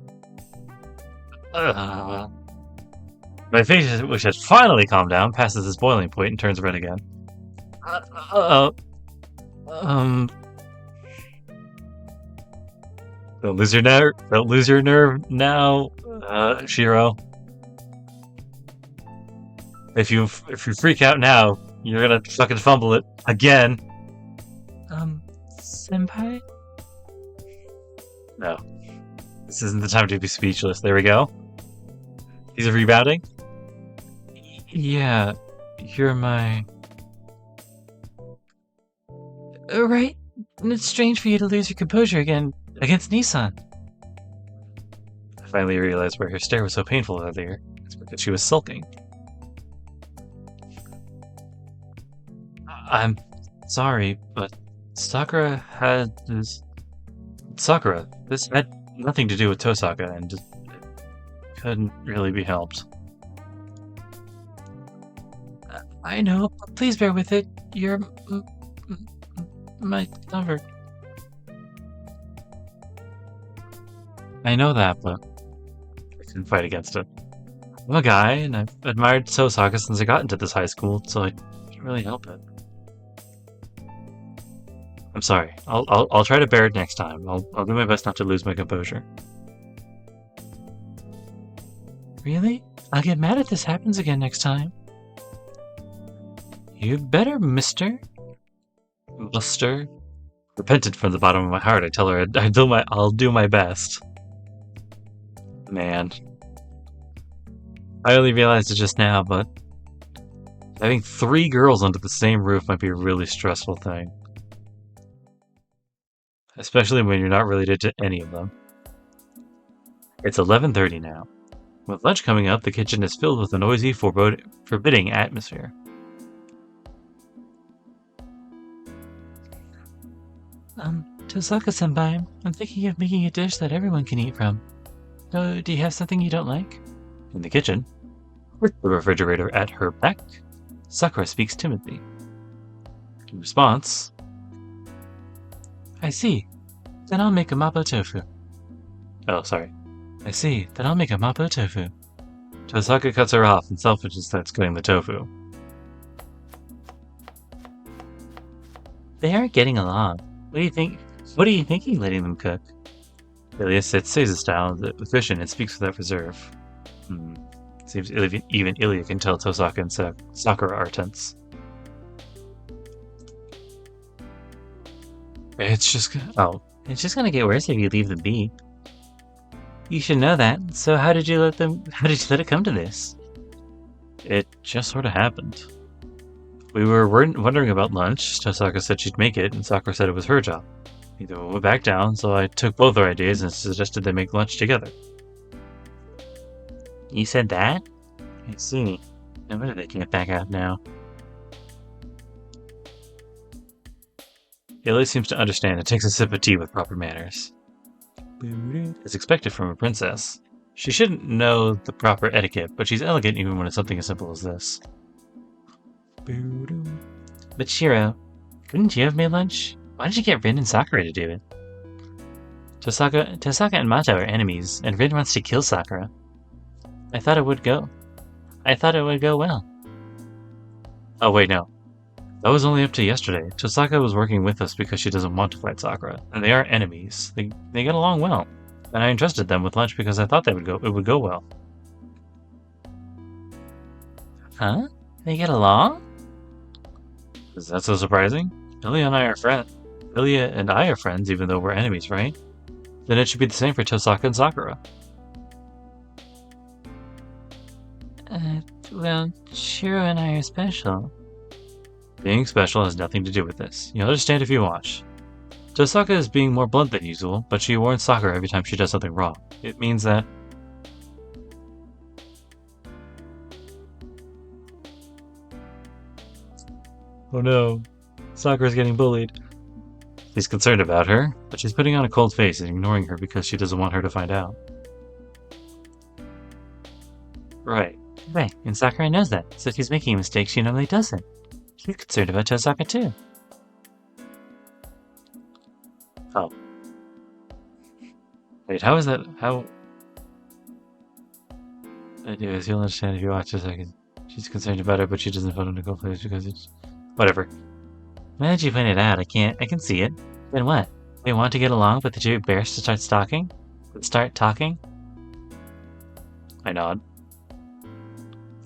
My face, which has finally calmed down, passes its boiling point and turns red again. Don't lose your nerve. Don't lose your nerve now, Shirou. If you freak out now, you're gonna fucking fumble it again. Senpai? No. This isn't the time to be speechless. There we go. He's rebounding? Yeah, you're my... Right? It's strange for you to lose your composure again against Nissan. I finally realized why her stare was so painful earlier. It's because she was sulking. I'm sorry, but Sakura, this had nothing to do with Tosaka, and just couldn't really be helped. I know, but please bear with it. You're my lover. I know that, but I couldn't fight against it. I'm a guy, and I've admired Tosaka since I got into this high school, so I can't really help it. I'm sorry. I'll try to bear it next time. I'll do my best not to lose my composure. Really? I'll get mad if this happens again next time. You better, mister. Buster. Repentant from the bottom of my heart, I tell her I'll do my best. Man. I only realized it just now, but having 3 girls under the same roof might be a really stressful thing. Especially when you're not related to any of them. It's 11:30 now. With lunch coming up, the kitchen is filled with a noisy, forbidding atmosphere. Tosaka-senpai, I'm thinking of making a dish that everyone can eat from. So, do you have something you don't like? In the kitchen, with the refrigerator at her back, Sakura speaks timidly. In response, I see. Then I'll make a mapo tofu. oh, sorry. I see. Then I'll make a mapo tofu. Tosaka cuts her off and selfishly starts cutting the tofu. They aren't getting along. What do you think? What are you thinking letting them cook? Ilya says his style is efficient and speaks without reserve. Seems even Ilya can tell Tosaka and Sakura are tense. It's just gonna get worse if you leave them be. You should know that. So how did you let it come to this? It just sort of happened. We were wondering about lunch. Tosaka said she'd make it, and Sakura said it was her job. Neither one would back down, so I took both our ideas and suggested they make lunch together. You said that? I see. No wonder they can't back out now. Illy seems to understand and takes a sip of tea with proper manners. As expected from a princess. She shouldn't know the proper etiquette, but she's elegant even when it's something as simple as this. But Shirou, couldn't you have made lunch? Why did you get Rin and Sakura to do it? Tosaka and Mato are enemies, and Rin wants to kill Sakura. I thought it would go well. Oh wait, no. That was only up to yesterday. Tosaka was working with us because she doesn't want to fight Sakura, and they are enemies. They get along well, and I entrusted them with lunch because I thought it would go well. Huh? They get along? Is that so surprising? Ilya and I are friends, even though we're enemies, right? Then it should be the same for Tosaka and Sakura. Well, Shirou and I are special. Being special has nothing to do with this. You'll understand if you watch. Tosaka is being more blunt than usual, but she warns Sakura every time she does something wrong. It means that... Oh no. Sakura's getting bullied. He's concerned about her, but she's putting on a cold face and ignoring her because she doesn't want her to find out. Right, and Sakura knows that, so if she's making a mistake, she normally doesn't. She's concerned about Tosaka too. Oh. Wait, how is that? How... Anyways, you'll understand if you watch a second. She's concerned about it, but she doesn't put on a cold face because it's... Whatever. Now that you point it out, I can see it. Then what? They want to get along, but the two bears to start talking? I nod.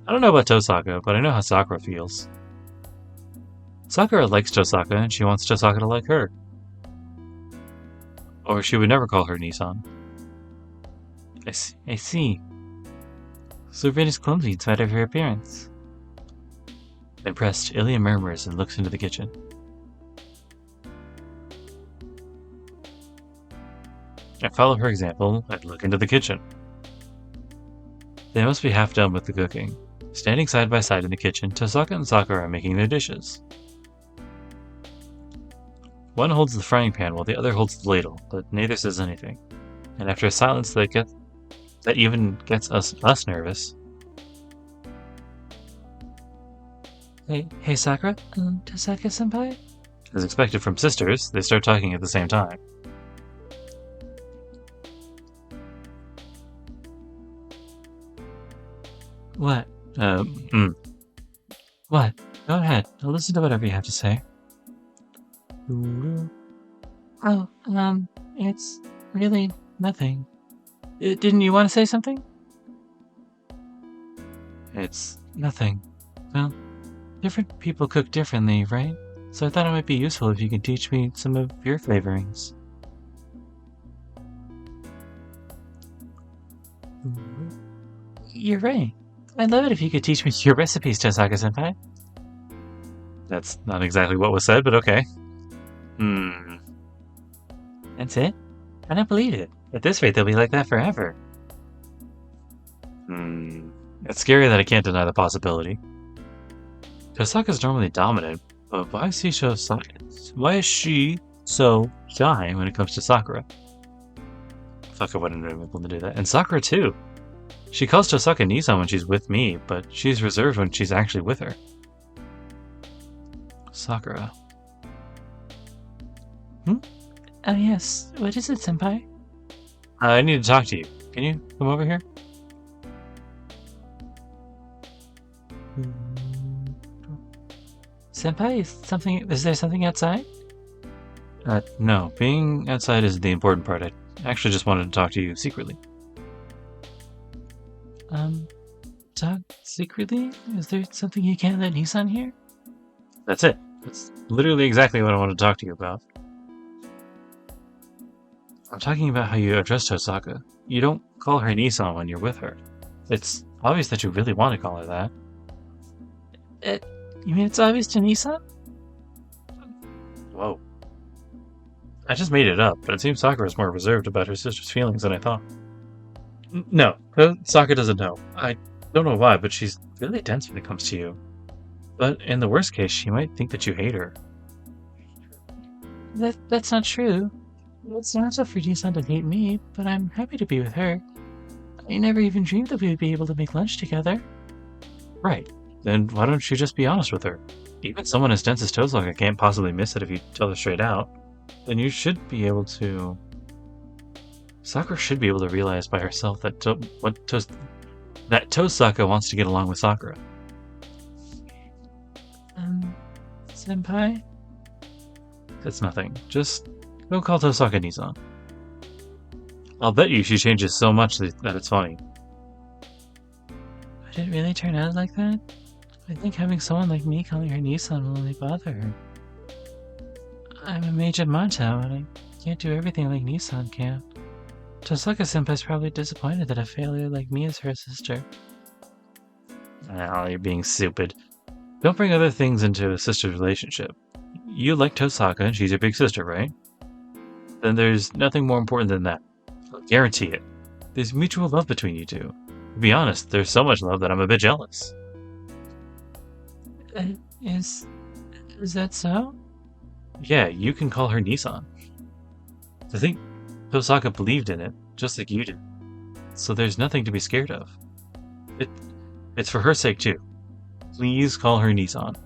I don't know about Tosaka, but I know how Sakura feels. Sakura likes Tosaka, and she wants Tosaka to like her. Or she would never call her Nissan. I see. So Rin is clumsy in spite of her appearance. Impressed, Ilya murmurs and looks into the kitchen. I follow her example and look into the kitchen. They must be half done with the cooking. Standing side by side in the kitchen, Tosaka and Sakura are making their dishes. One holds the frying pan while the other holds the ladle, but neither says anything. And after a silence, they get That even gets us nervous. Hey, Sakura? Tosaka-senpai? As expected from sisters, they start talking at the same time. What? Hmm. What? Go ahead. I'll listen to whatever you have to say. Oh, it's really nothing. Didn't you want to say something? It's nothing. Well, different people cook differently, right? So I thought it might be useful if you could teach me some of your flavorings. You're right. I'd love it if you could teach me your recipes, Tosaka-senpai. That's not exactly what was said, but okay. That's it? I don't believe it. At this rate, they'll be like that forever. It's scary that I can't deny the possibility. Tosaka's normally dominant, but why is she so shy when it comes to Sakura? Fuck, I wouldn't have been able to do that. And Sakura too. She calls Tosaka Nisan when she's with me, but she's reserved when she's actually with her. Sakura. Oh yes, what is it, senpai? I need to talk to you. Can you come over here? Senpai, is there something outside? No. Being outside is the important part. I actually just wanted to talk to you secretly. Talk secretly? Is there something you can't let Nisan hear? That's it. That's literally exactly what I want to talk to you about. I'm talking about how you address Tosaka. You don't call her Nisan when you're with her. It's obvious that you really want to call her that. You mean it's obvious to Nisan? Whoa. I just made it up, but it seems Sakura is more reserved about her sister's feelings than I thought. No, Sakura doesn't know. I don't know why, but she's really tense when it comes to you. But in the worst case, she might think that you hate her. That's not true. It's natural for Nisan to hate me, but I'm happy to be with her. I never even dreamed that we would be able to make lunch together. Right. Then why don't you just be honest with her? Even someone as dense as Tosaka can't possibly miss it if you tell her straight out. Then you should be able to... Sakura should be able to realize by herself that Tosaka wants to get along with Sakura. Senpai? It's nothing. Just go call Tosaka Nisan. I'll bet you she changes so much that it's funny. Would it really turn out like that? I think having someone like me calling her Nisan will only bother her. I'm a mage at Monto, and I can't do everything like Nisan can. Tosaka-senpai's probably disappointed that a failure like me is her sister. Oh, you're being stupid. Don't bring other things into a sister's relationship. You like Tosaka and she's your big sister, right? Then there's nothing more important than that. I'll guarantee it. There's mutual love between you two. To be honest, there's so much love that I'm a bit jealous. Is that so? Yeah, you can call her Nisan. I think Tosaka believed in it, just like you did. So there's nothing to be scared of. It's for her sake too. Please call her Nisan.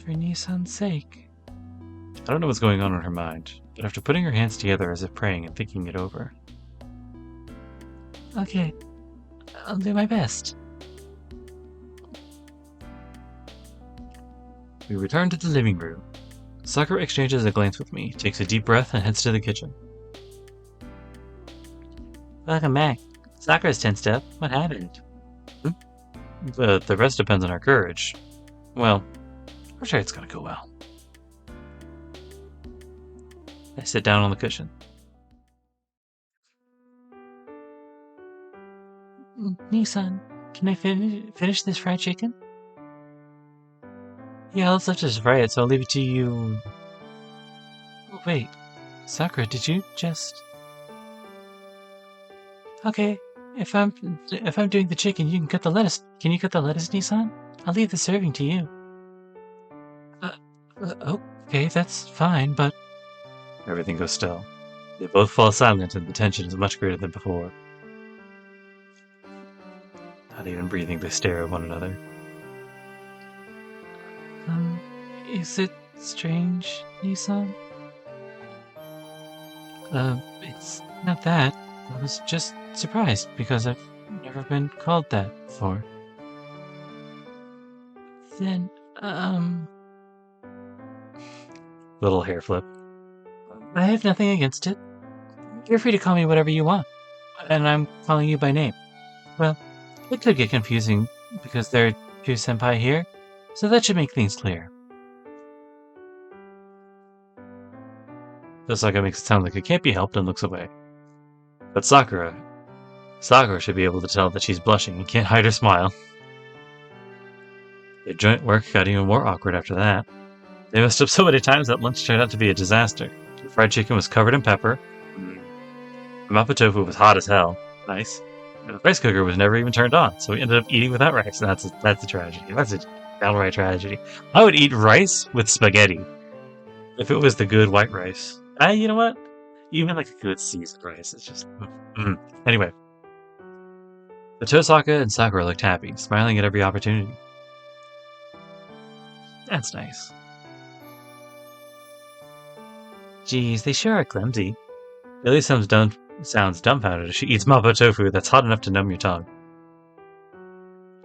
For Nisan's sake. I don't know what's going on in her mind, but after putting her hands together as if praying and thinking it over. Okay, I'll do my best. We return to the living room. Sakura exchanges a glance with me, takes a deep breath, and heads to the kitchen. Welcome back. Sakura's tensed up. What happened? The rest depends on our courage. Well, I'm sure it's gonna go well. I sit down on the cushion. Nisan, can I finish this fried chicken? Yeah, let's just fry it, so I'll leave it to you. Oh, wait. Sakura, did you just... Okay, if I'm doing the chicken, you can cut the lettuce. Can you cut the lettuce, Nisan? I'll leave the serving to you. Okay, that's fine, but... Everything goes still. They both fall silent, and the tension is much greater than before. Not even breathing, they stare at one another. Is it strange, Nissan? It's not that. I was just surprised because I've never been called that before. Then, Little hair flip. I have nothing against it. You're free to call me whatever you want. And I'm calling you by name. Well, it could get confusing because there are two senpai here, so that should make things clear. Tosaka makes it sound like it can't be helped and looks away. But Sakura should be able to tell that she's blushing and can't hide her smile. Their joint work got even more awkward after that. They messed up so many times that lunch turned out to be a disaster. The fried chicken was covered in pepper. The mapo tofu was hot as hell. Nice. And the rice cooker was never even turned on, so we ended up eating without rice, and that's a tragedy. That's a downright tragedy. I would eat rice with spaghetti if it was the good white rice. You know what? Even like a good seasoned rice, it's just... Anyway. The Tosaka and Sakura looked happy, smiling at every opportunity. That's nice. Geez, they sure are clumsy. Billy sounds dumbfounded as she eats mapo tofu that's hot enough to numb your tongue.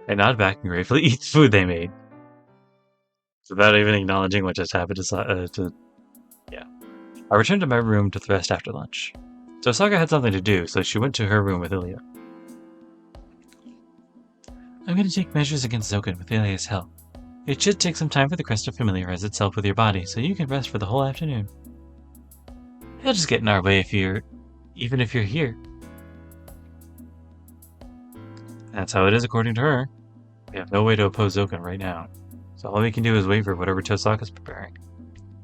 I nod back and gratefully eat the food they made. Without even acknowledging what just happened Yeah. I returned to my room to rest after lunch. Tosaka had something to do, so she went to her room with Ilya. I'm going to take measures against Zoken with Ilya's help. It should take some time for the crest to familiarize itself with your body, so you can rest for the whole afternoon. He'll just get in our way even if you're here. That's how it is according to her. We have no way to oppose Zoken right now, so all we can do is wait for whatever Tosaka's preparing.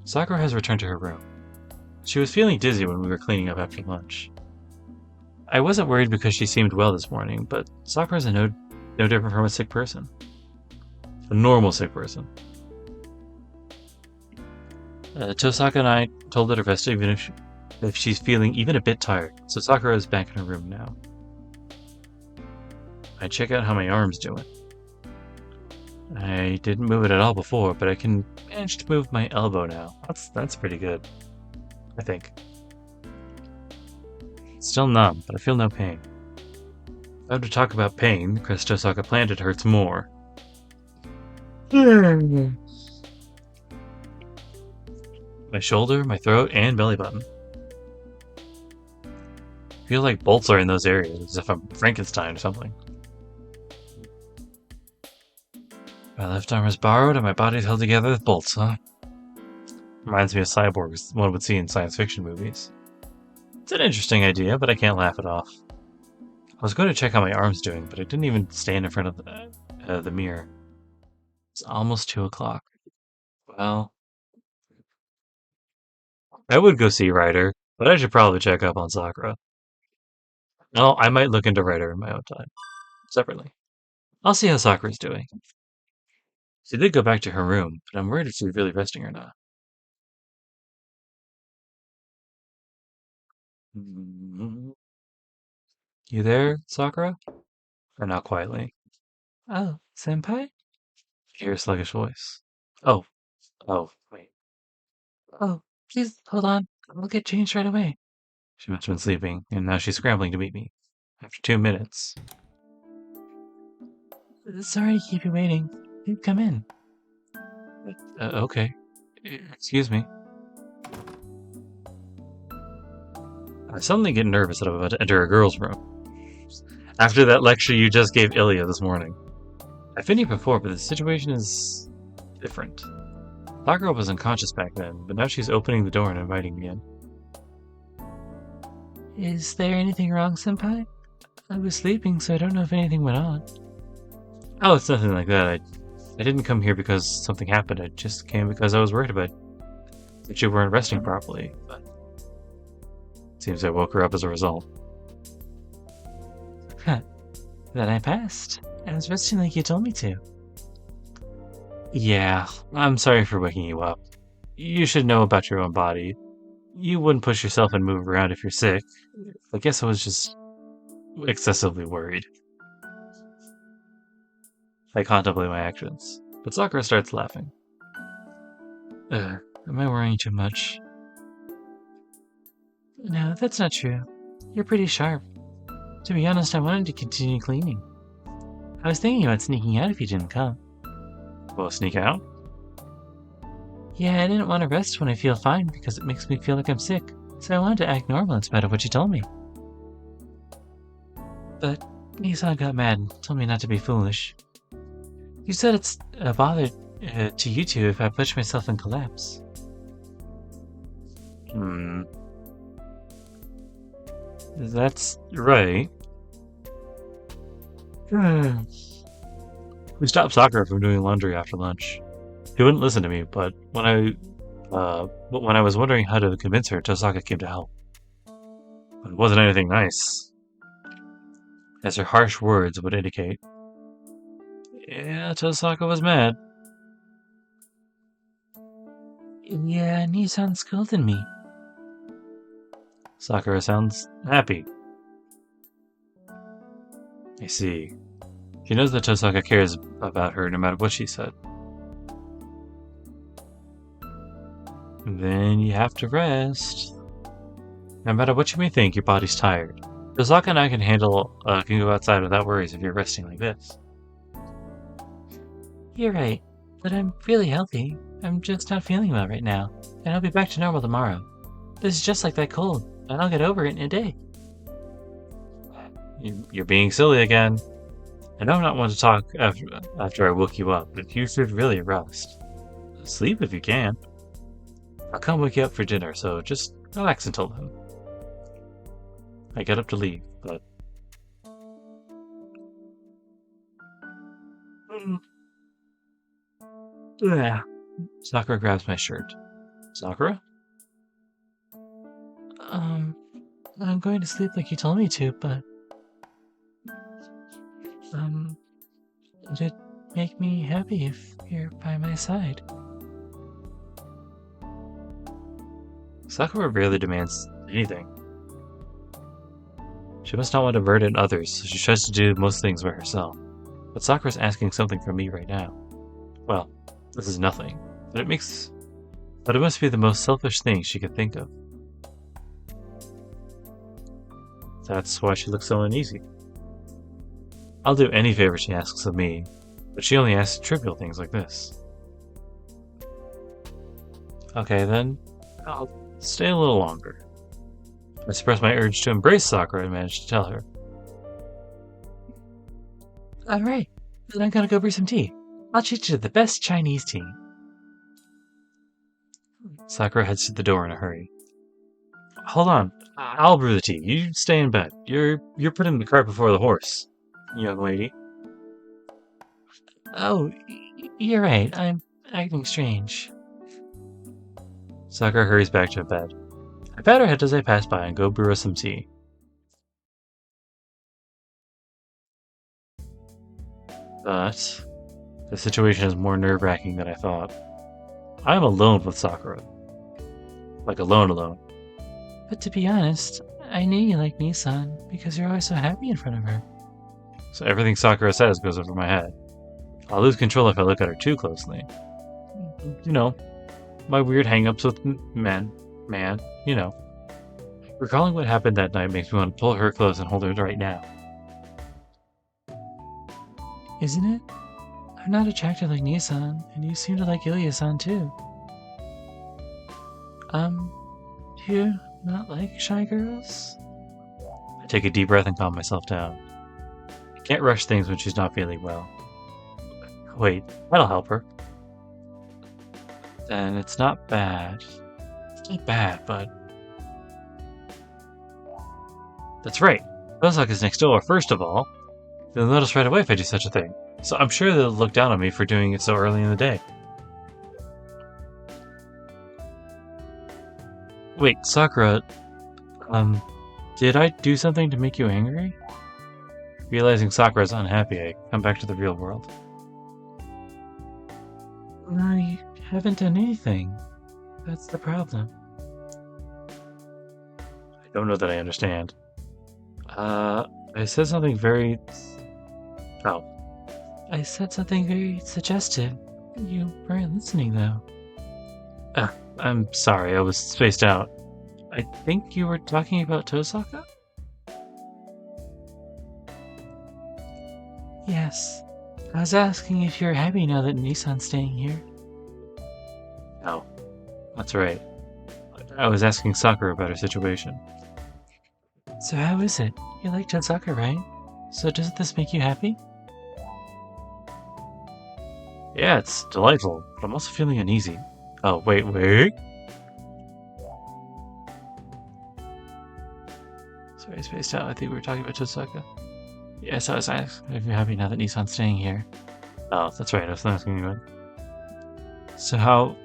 Sakura has returned to her room. She was feeling dizzy when we were cleaning up after lunch. I wasn't worried because she seemed well this morning, but Sakura's no different from a sick person. A normal sick person. Tosaka and I told her to rest even if she's feeling even a bit tired, so Sakura is back in her room now. I check out how my arm's doing. I didn't move it at all before, but I can manage to move my elbow now. That's pretty good, I think. It's still numb, but I feel no pain. If I have to talk about pain, the crest Tosaka planted hurts more. My shoulder, my throat, and belly button. I feel like bolts are in those areas, as if I'm Frankenstein or something. My left arm is borrowed and my body's held together with bolts, huh? Reminds me of cyborgs one would see in science fiction movies. It's an interesting idea, but I can't laugh it off. I was going to check how my arm's doing, but I didn't even stand in front of the mirror. It's almost 2 o'clock. Well, I would go see Ryder, but I should probably check up on Sakura. No, I might look into Ryder in my own time, separately. I'll see how Sakura's doing. She did go back to her room, but I'm worried if she's really resting or not. You there, Sakura? Or not quietly? Oh, senpai? I hear a sluggish voice. Oh, wait. Oh, please hold on. I'll get changed right away. She must have been sleeping, and now she's scrambling to meet me. After 2 minutes. Sorry to keep you waiting. You come in. Okay. Excuse me. I suddenly get nervous that I'm about to enter a girl's room. After that lecture you just gave Ilya this morning. I've been here before, but the situation is different. Sakura was unconscious back then, but now she's opening the door and inviting me in. Is there anything wrong, senpai? I was sleeping, so I don't know if anything went on. Oh, it's nothing like that. I didn't come here because something happened. I just came because I was worried about that you weren't resting properly. But it seems I woke her up as a result. Then I passed. I was resting like you told me to. Yeah, I'm sorry for waking you up. You should know about your own body. You wouldn't push yourself and move around if you're sick. I guess I was just excessively worried. I contemplate my actions, but Sakura starts laughing. Am I worrying too much? No, that's not true. You're pretty sharp. To be honest, I wanted to continue cleaning. I was thinking about sneaking out if you didn't come. Will I sneak out? Yeah, I didn't want to rest when I feel fine because it makes me feel like I'm sick, so I wanted to act normal in spite of what you told me. But Nissan got mad and told me not to be foolish. You said it's a bother to you two if I push myself and collapse. That's right. We stopped Sakura from doing laundry after lunch. He wouldn't listen to me, but when I was wondering how to convince her, Tosaka came to help. But it wasn't anything nice, as her harsh words would indicate. Yeah, Tosaka was mad. Yeah, Nissan scolded me. Sakura sounds happy. I see. She knows that Tosaka cares about her no matter what she said. Then you have to rest. No matter what you may think, your body's tired. Tosaka and I can go outside without worries if you're resting like this. You're right, but I'm really healthy. I'm just not feeling well right now, and I'll be back to normal tomorrow. This is just like that cold, and I'll get over it in a day. You're being silly again. I know I'm not one to talk after I woke you up, but you should really rest. Sleep if you can. I'll come wake you up for dinner, so just relax until then. I get up to leave, but... Sakura grabs my shirt. Sakura? I'm going to sleep like you told me to, but... Would it make me happy if you're by my side? Sakura rarely demands anything. She must not want to burden others, so she tries to do most things by herself. But Sakura's asking something from me right now. Well, this is nothing, but it must be the most selfish thing she could think of. That's why she looks so uneasy. I'll do any favor she asks of me, but she only asks trivial things like this. Okay, then, I'll stay a little longer. I suppressed my urge to embrace Sakura and managed to tell her. Alright, then I'm gonna go brew some tea. I'll treat you to the best Chinese tea. Sakura heads to the door in a hurry. Hold on, I'll brew the tea. You stay in bed. You're putting the cart before the horse, young lady. Oh, you're right. I'm acting strange. Sakura hurries back to bed. I pat her head as I pass by and go brew us some tea. But the situation is more nerve-wracking than I thought. I am alone with Sakura. Like alone. But to be honest, I knew you liked Nissan because you're always so happy in front of her. So everything Sakura says goes over my head. I'll lose control if I look at her too closely. You know, my weird hang-ups with men, you know. Recalling what happened that night makes me want to pull her close and hold her right now. Isn't it? I'm not attracted like Nissan, and you seem to like Ilya-san too. Do you not like shy girls? I take a deep breath and calm myself down. I can't rush things when she's not feeling well. Wait, that'll help her. Then it's not bad. It's not bad, but... That's right. Osaka's next door, first of all. They'll notice right away if I do such a thing. So I'm sure they'll look down on me for doing it so early in the day. Wait, Sakura... did I do something to make you angry? Realizing Sakura's unhappy, I come back to the real world. I haven't done anything. That's the problem. Don't know that I understand. I said something very... Oh. I said something very suggestive. You weren't listening, though. I'm sorry, I was spaced out. I think you were talking about Tosaka? Yes. I was asking if you're happy now that Nissan's staying here. Oh, that's right. I was asking Sakura about her situation. So how is it? You like Tosaka, right? So doesn't this make you happy? Yeah, it's delightful, but I'm also feeling uneasy. Oh, wait. Sorry, I spaced out. I think we were talking about Tosaka. Yes, I was asking if you're happy now that Nissan's staying here. Oh, that's right, I was asking you. So how...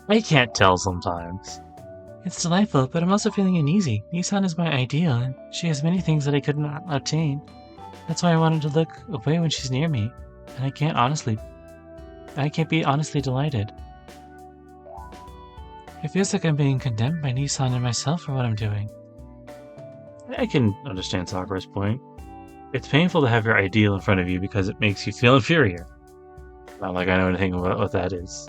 I can't tell sometimes. It's delightful, but I'm also feeling uneasy. Nissan is my ideal, and she has many things that I could not obtain. That's why I wanted to look away when she's near me, and I can't be honestly delighted. It feels like I'm being condemned by Nissan and myself for what I'm doing. I can understand Sakura's point. It's painful to have your ideal in front of you because it makes you feel inferior. Not like I know anything about what that is.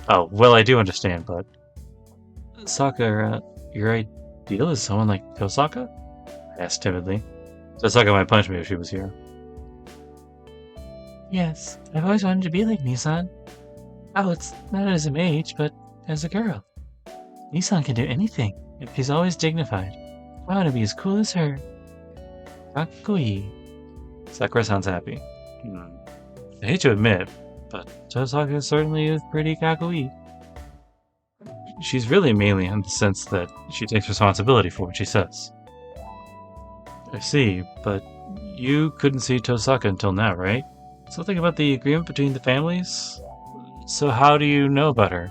Oh, well, I do understand, but... Sakura, your ideal is someone like Tosaka? I asked timidly. Tosaka might punch me if she was here. Yes, I've always wanted to be like Nissan. Oh, it's not as a mage, but as a girl. Nissan can do anything, and she's always dignified. I want to be as cool as her. Kakui. Sakura sounds happy. I hate to admit, but Tosaka certainly is pretty kakui. She's really mainly in the sense that she takes responsibility for what she says. I see, but you couldn't see Tosaka until now, right? Something about the agreement between the families? So how do you know about her?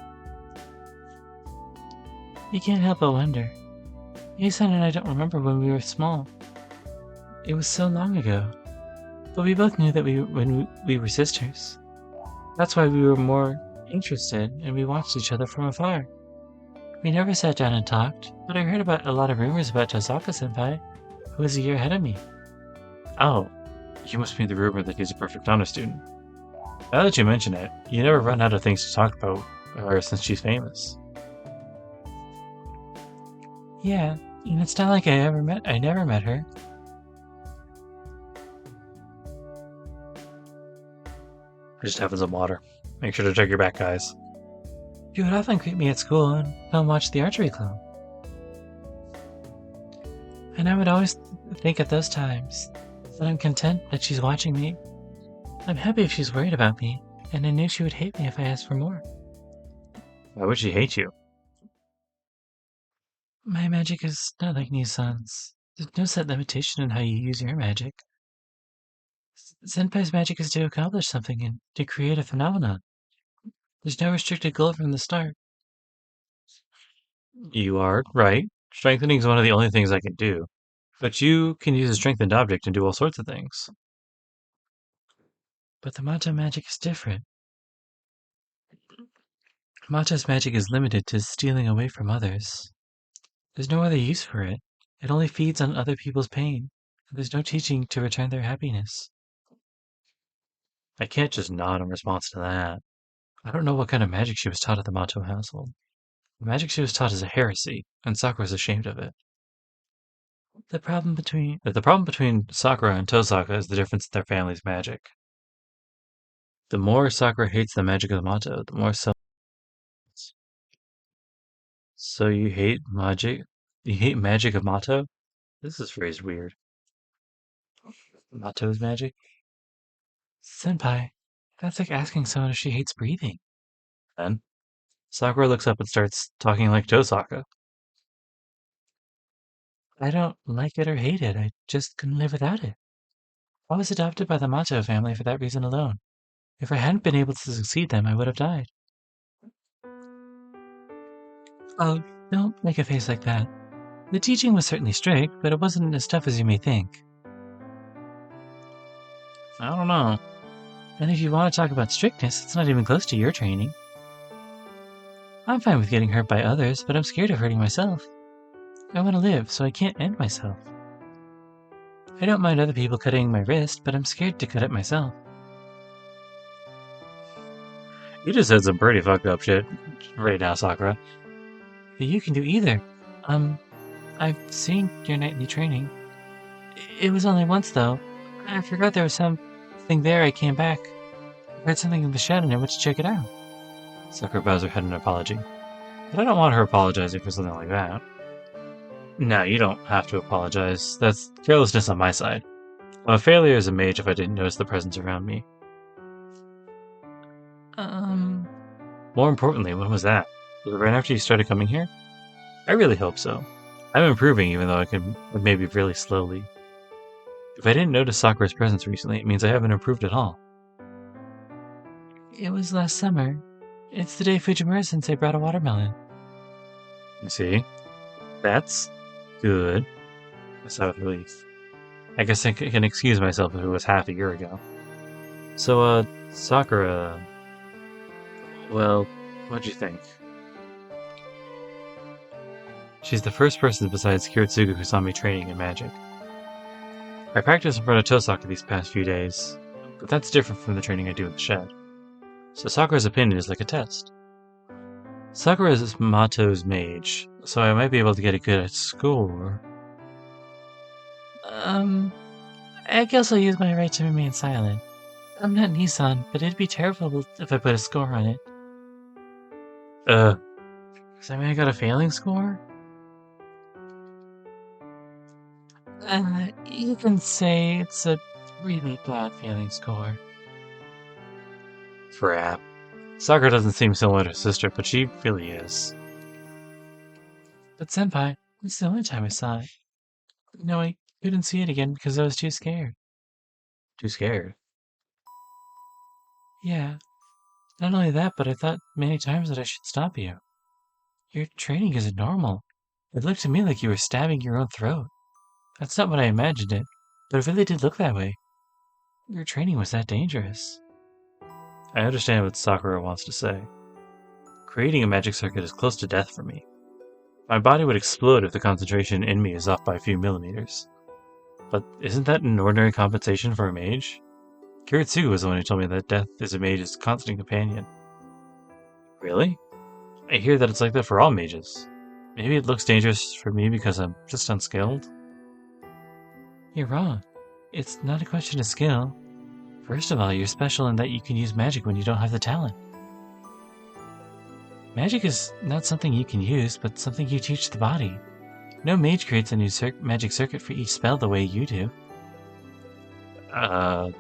You can't help but wonder. Nissan and I don't remember when we were small. It was so long ago. But we both knew that when we were sisters. That's why we were more interested, and we watched each other from afar. We never sat down and talked, but I heard about a lot of rumors about Tosaka-senpai, who was a year ahead of me. Oh, you must mean the rumor that he's a perfect honor student. Now that you mention it, you never run out of things to talk about her since she's famous. Yeah, and it's not like I never met her. I just have some water. Make sure to check your back, guys. She would often greet me at school and come watch the archery club. And I would always think at those times that I'm content that she's watching me. I'm happy if she's worried about me, and I knew she would hate me if I asked for more. Why would she hate you? My magic is not like Nissan's. There's no set limitation on how you use your magic. Senpai's magic is to accomplish something and to create a phenomenon. There's no restricted goal from the start. You are right. Strengthening is one of the only things I can do. But you can use a strengthened object and do all sorts of things. But the Mato magic is different. Mato's magic is limited to stealing away from others. There's no other use for it. It only feeds on other people's pain. There's no teaching to return their happiness. I can't just nod in response to that. I don't know what kind of magic she was taught at the Mato household. The magic she was taught is a heresy, and Sakura's ashamed of it. The problem between Sakura and Tosaka is the difference in their family's magic. The more Sakura hates the magic of the Mato, the more so... So you hate magic? You hate magic of Mato? This is phrased weird. Mato's magic? Senpai, that's like asking someone if she hates breathing. Then, Sakura looks up and starts talking like Tosaka. I don't like it or hate it, I just couldn't live without it. I was adopted by the Mato family for that reason alone. If I hadn't been able to succeed them, I would have died. Oh, don't make a face like that. The teaching was certainly strict, but it wasn't as tough as you may think. I don't know. And if you want to talk about strictness, it's not even close to your training. I'm fine with getting hurt by others, but I'm scared of hurting myself. I want to live, so I can't end myself. I don't mind other people cutting my wrist, but I'm scared to cut it myself. You just said some pretty fucked up shit right now, Sakura. But you can do either. I've seen your nightly training. It was only once, though. I forgot there was something there. I came back. I heard something in the shed and I went to check it out. Sakura bows her head in an apology. But I don't want her apologizing for something like that. No, you don't have to apologize. That's carelessness on my side. I'm a failure as a mage if I didn't notice the presence around me. More importantly, when was that? Was it right after you started coming here? I really hope so. I'm improving, even though I can maybe really slowly. If I didn't notice Sakura's presence recently, it means I haven't improved at all. It was last summer. It's the day Fujimura-sensei brought a watermelon. You see? That's good. I sigh with relief. I guess I can excuse myself if it was half a year ago. So, Sakura... Well, what'd you think? She's the first person besides Kiritsugu who saw me training in magic. I practiced in front of Tosaka these past few days, but that's different from the training I do in the shed. So Sakura's opinion is like a test. Sakura is Mato's mage, so I might be able to get a good score. I guess I'll use my right to remain silent. I'm not Nissan, but it'd be terrible if I put a score on it. Does that mean I got a failing score? You can say it's a really bad failing score. Crap. Sakura doesn't seem similar to her sister, but she really is. But Senpai, it's the only time I saw it. No, I couldn't see it again because I was too scared. Too scared? Yeah. Not only that, but I thought many times that I should stop you. Your training isn't normal. It looked to me like you were stabbing your own throat. That's not what I imagined it, but it really did look that way. Your training was that dangerous. I understand what Sakura wants to say. Creating a magic circuit is close to death for me. My body would explode if the concentration in me is off by a few millimeters. But isn't that an ordinary compensation for a mage? Kiritsugu was the one who told me that death is a mage's constant companion. Really? I hear that it's like that for all mages. Maybe it looks dangerous for me because I'm just unskilled? You're wrong. It's not a question of skill. First of all, you're special in that you can use magic when you don't have the talent. Magic is not something you can use, but something you teach the body. No mage creates a new magic circuit for each spell the way you do. I'm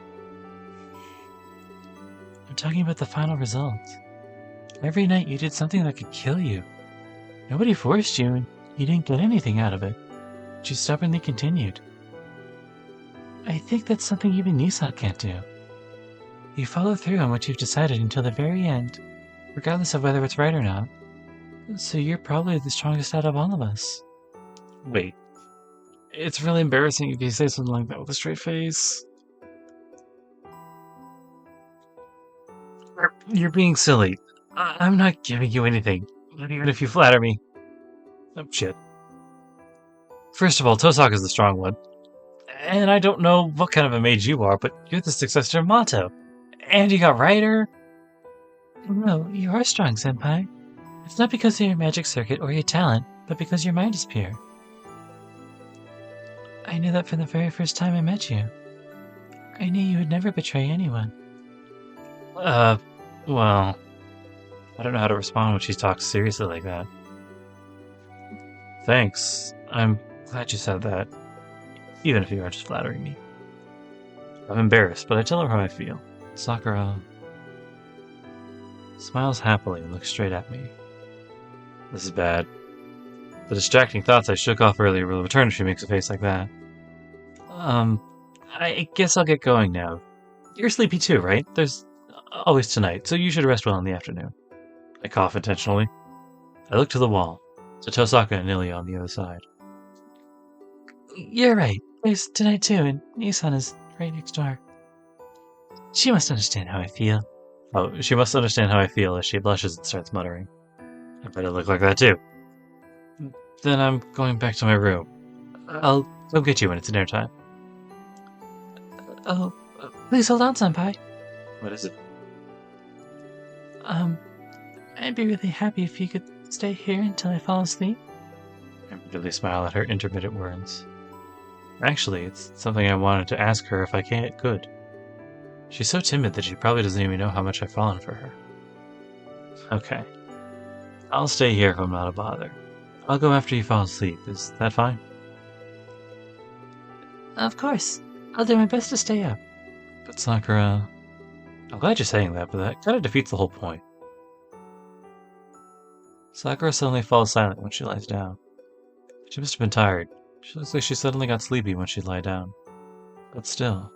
talking about the final result. Every night you did something that could kill you. Nobody forced you, and you didn't get anything out of it. But you stubbornly continued. I think that's something even Nissan can't do. You follow through on what you've decided until the very end, regardless of whether it's right or not. So you're probably the strongest out of all of us. Wait. It's really embarrassing if you say something like that with a straight face. You're being silly. I'm not giving you anything, not even if you flatter me. Oh, shit. First of all, Tosaka's the strong one. And I don't know what kind of a mage you are, but you're the successor of Mato. And you got Rider. No, you are strong, Senpai. It's not because of your magic circuit or your talent, but because your mind is pure. I knew that from the very first time I met you. I knew you would never betray anyone. Well... I don't know how to respond when she talks seriously like that. Thanks. I'm glad you said that. Even if you are just flattering me. I'm embarrassed, but I tell her how I feel. Sakura smiles happily and looks straight at me. This is bad. The distracting thoughts I shook off earlier will return if she makes a face like that. I guess I'll get going now. You're sleepy too, right? There's always tonight, so you should rest well in the afternoon. I cough intentionally. I look to the wall, to Tosaka and Ilia on the other side. You're right. There's tonight too, and Nissan is right next door. She must understand how I feel. Oh, she must understand how I feel as she blushes and starts muttering. I bet it look like that too. Then I'm going back to my room. I'll go get you when it's dinner time. Oh, please hold on, Senpai. What is it? I'd be really happy if you could stay here until I fall asleep. I really smile at her intermittent words. Actually, it's something I wanted to ask her if I could. She's so timid that she probably doesn't even know how much I've fallen for her. Okay. I'll stay here if I'm not a bother. I'll go after you fall asleep. Is that fine? Of course. I'll do my best to stay up. But Sakura... I'm glad you're saying that, but that kind of defeats the whole point. Sakura suddenly falls silent when she lies down. She must have been tired. She looks like she suddenly got sleepy when she lay down. But still...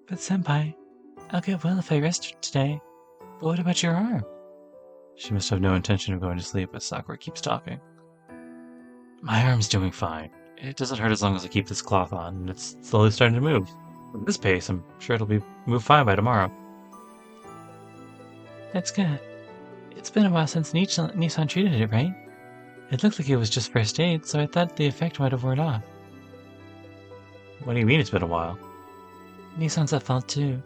But Senpai, I'll get well if I rest today. But what about your arm? She must have no intention of going to sleep as Sakura keeps talking. My arm's doing fine. It doesn't hurt as long as I keep this cloth on, and it's slowly starting to move. At this pace, I'm sure it'll be moved fine by tomorrow. That's good. It's been a while since Nissan treated it, right? It looked like it was just first aid, so I thought the effect might have worn off. What do you mean it's been a while? Nissan's at fault too.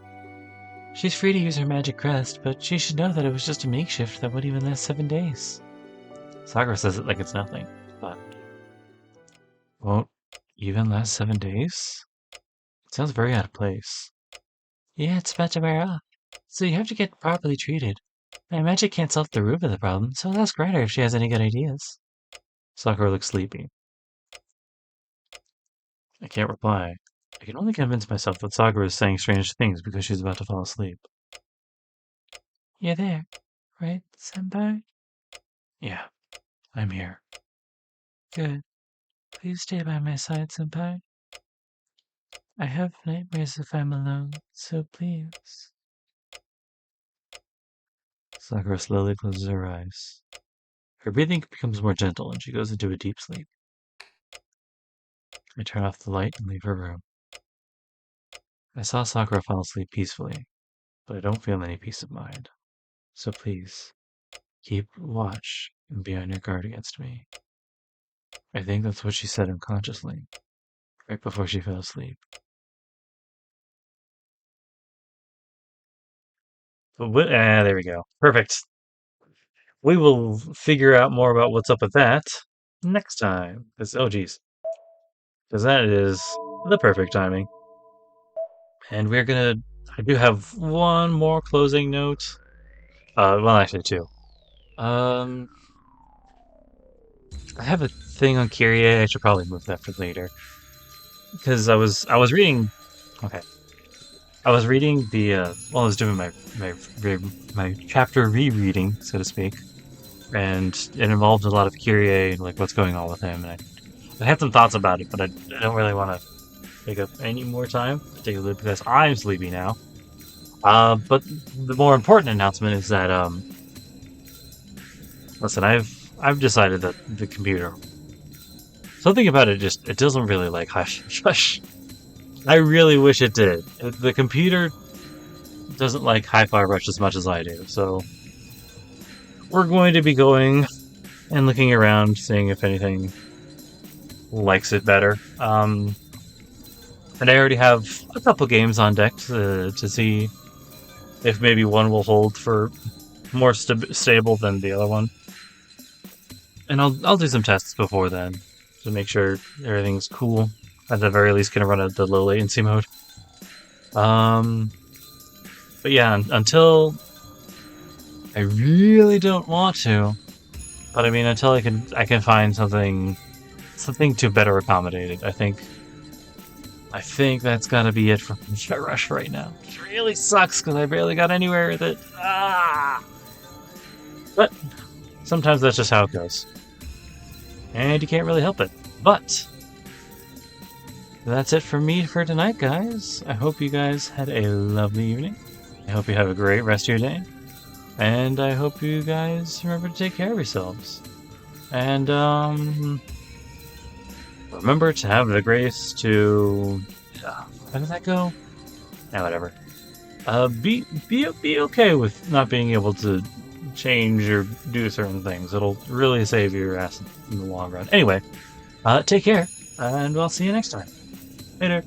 She's free to use her magic crest, but she should know that it was just a makeshift that would even last 7 days. Sakura says it like it's nothing, but... Won't even last 7 days? It sounds very out of place. Yeah, it's about to wear off, so you have to get properly treated. My magic can't solve the root of the problem, so I'll ask Ryder if she has any good ideas. Sakura looks sleepy. I can't reply. I can only convince myself that Sakura is saying strange things because she's about to fall asleep. You're there, right, Senpai? Yeah, I'm here. Good. Please stay by my side, Senpai. I have nightmares if I'm alone, so please. Sakura slowly closes her eyes. Her breathing becomes more gentle and she goes into a deep sleep. I turn off the light and leave her room. I saw Sakura fall asleep peacefully, but I don't feel any peace of mind. So please, keep watch and be on your guard against me. I think that's what she said unconsciously, right before she fell asleep. There we go. Perfect. We will figure out more about what's up with that next time. Oh, geez. Because that is the perfect timing. And we're gonna... I do have one more closing note. Well, actually, two. I have a thing on Kyrie. I should probably move that for later. Because I was reading... Okay. I was reading the... I was doing my chapter rereading, so to speak. And it involved a lot of Kyrie and like what's going on with him. And I had some thoughts about it, but I don't really want to take up any more time, particularly because I'm sleepy now. But the more important announcement is that listen, I've decided that the computer, something about it it doesn't really like hush hush. I really wish it did. The computer doesn't like Hi-Fi Rush as much as I do, so we're going to be going and looking around, seeing if anything likes it better. And I already have a couple games on deck to see if maybe one will hold for more stable than the other one. And I'll do some tests before then to make sure everything's cool. At the very least, gonna run the low latency mode. But yeah, until I really don't want to, but I mean, until I can find something to better accommodate it. I think that's gotta be it for Rush right now. It really sucks because I barely got anywhere with it. But sometimes that's just how it goes, and you can't really help it. But that's it for me for tonight, guys. I hope you guys had a lovely evening. I hope you have a great rest of your day. And I hope you guys remember to take care of yourselves. And, remember to have the grace to... how did that go? Whatever. Be okay with not being able to change or do certain things. It'll really save your ass in the long run. Anyway, take care, and I'll see you next time. Later.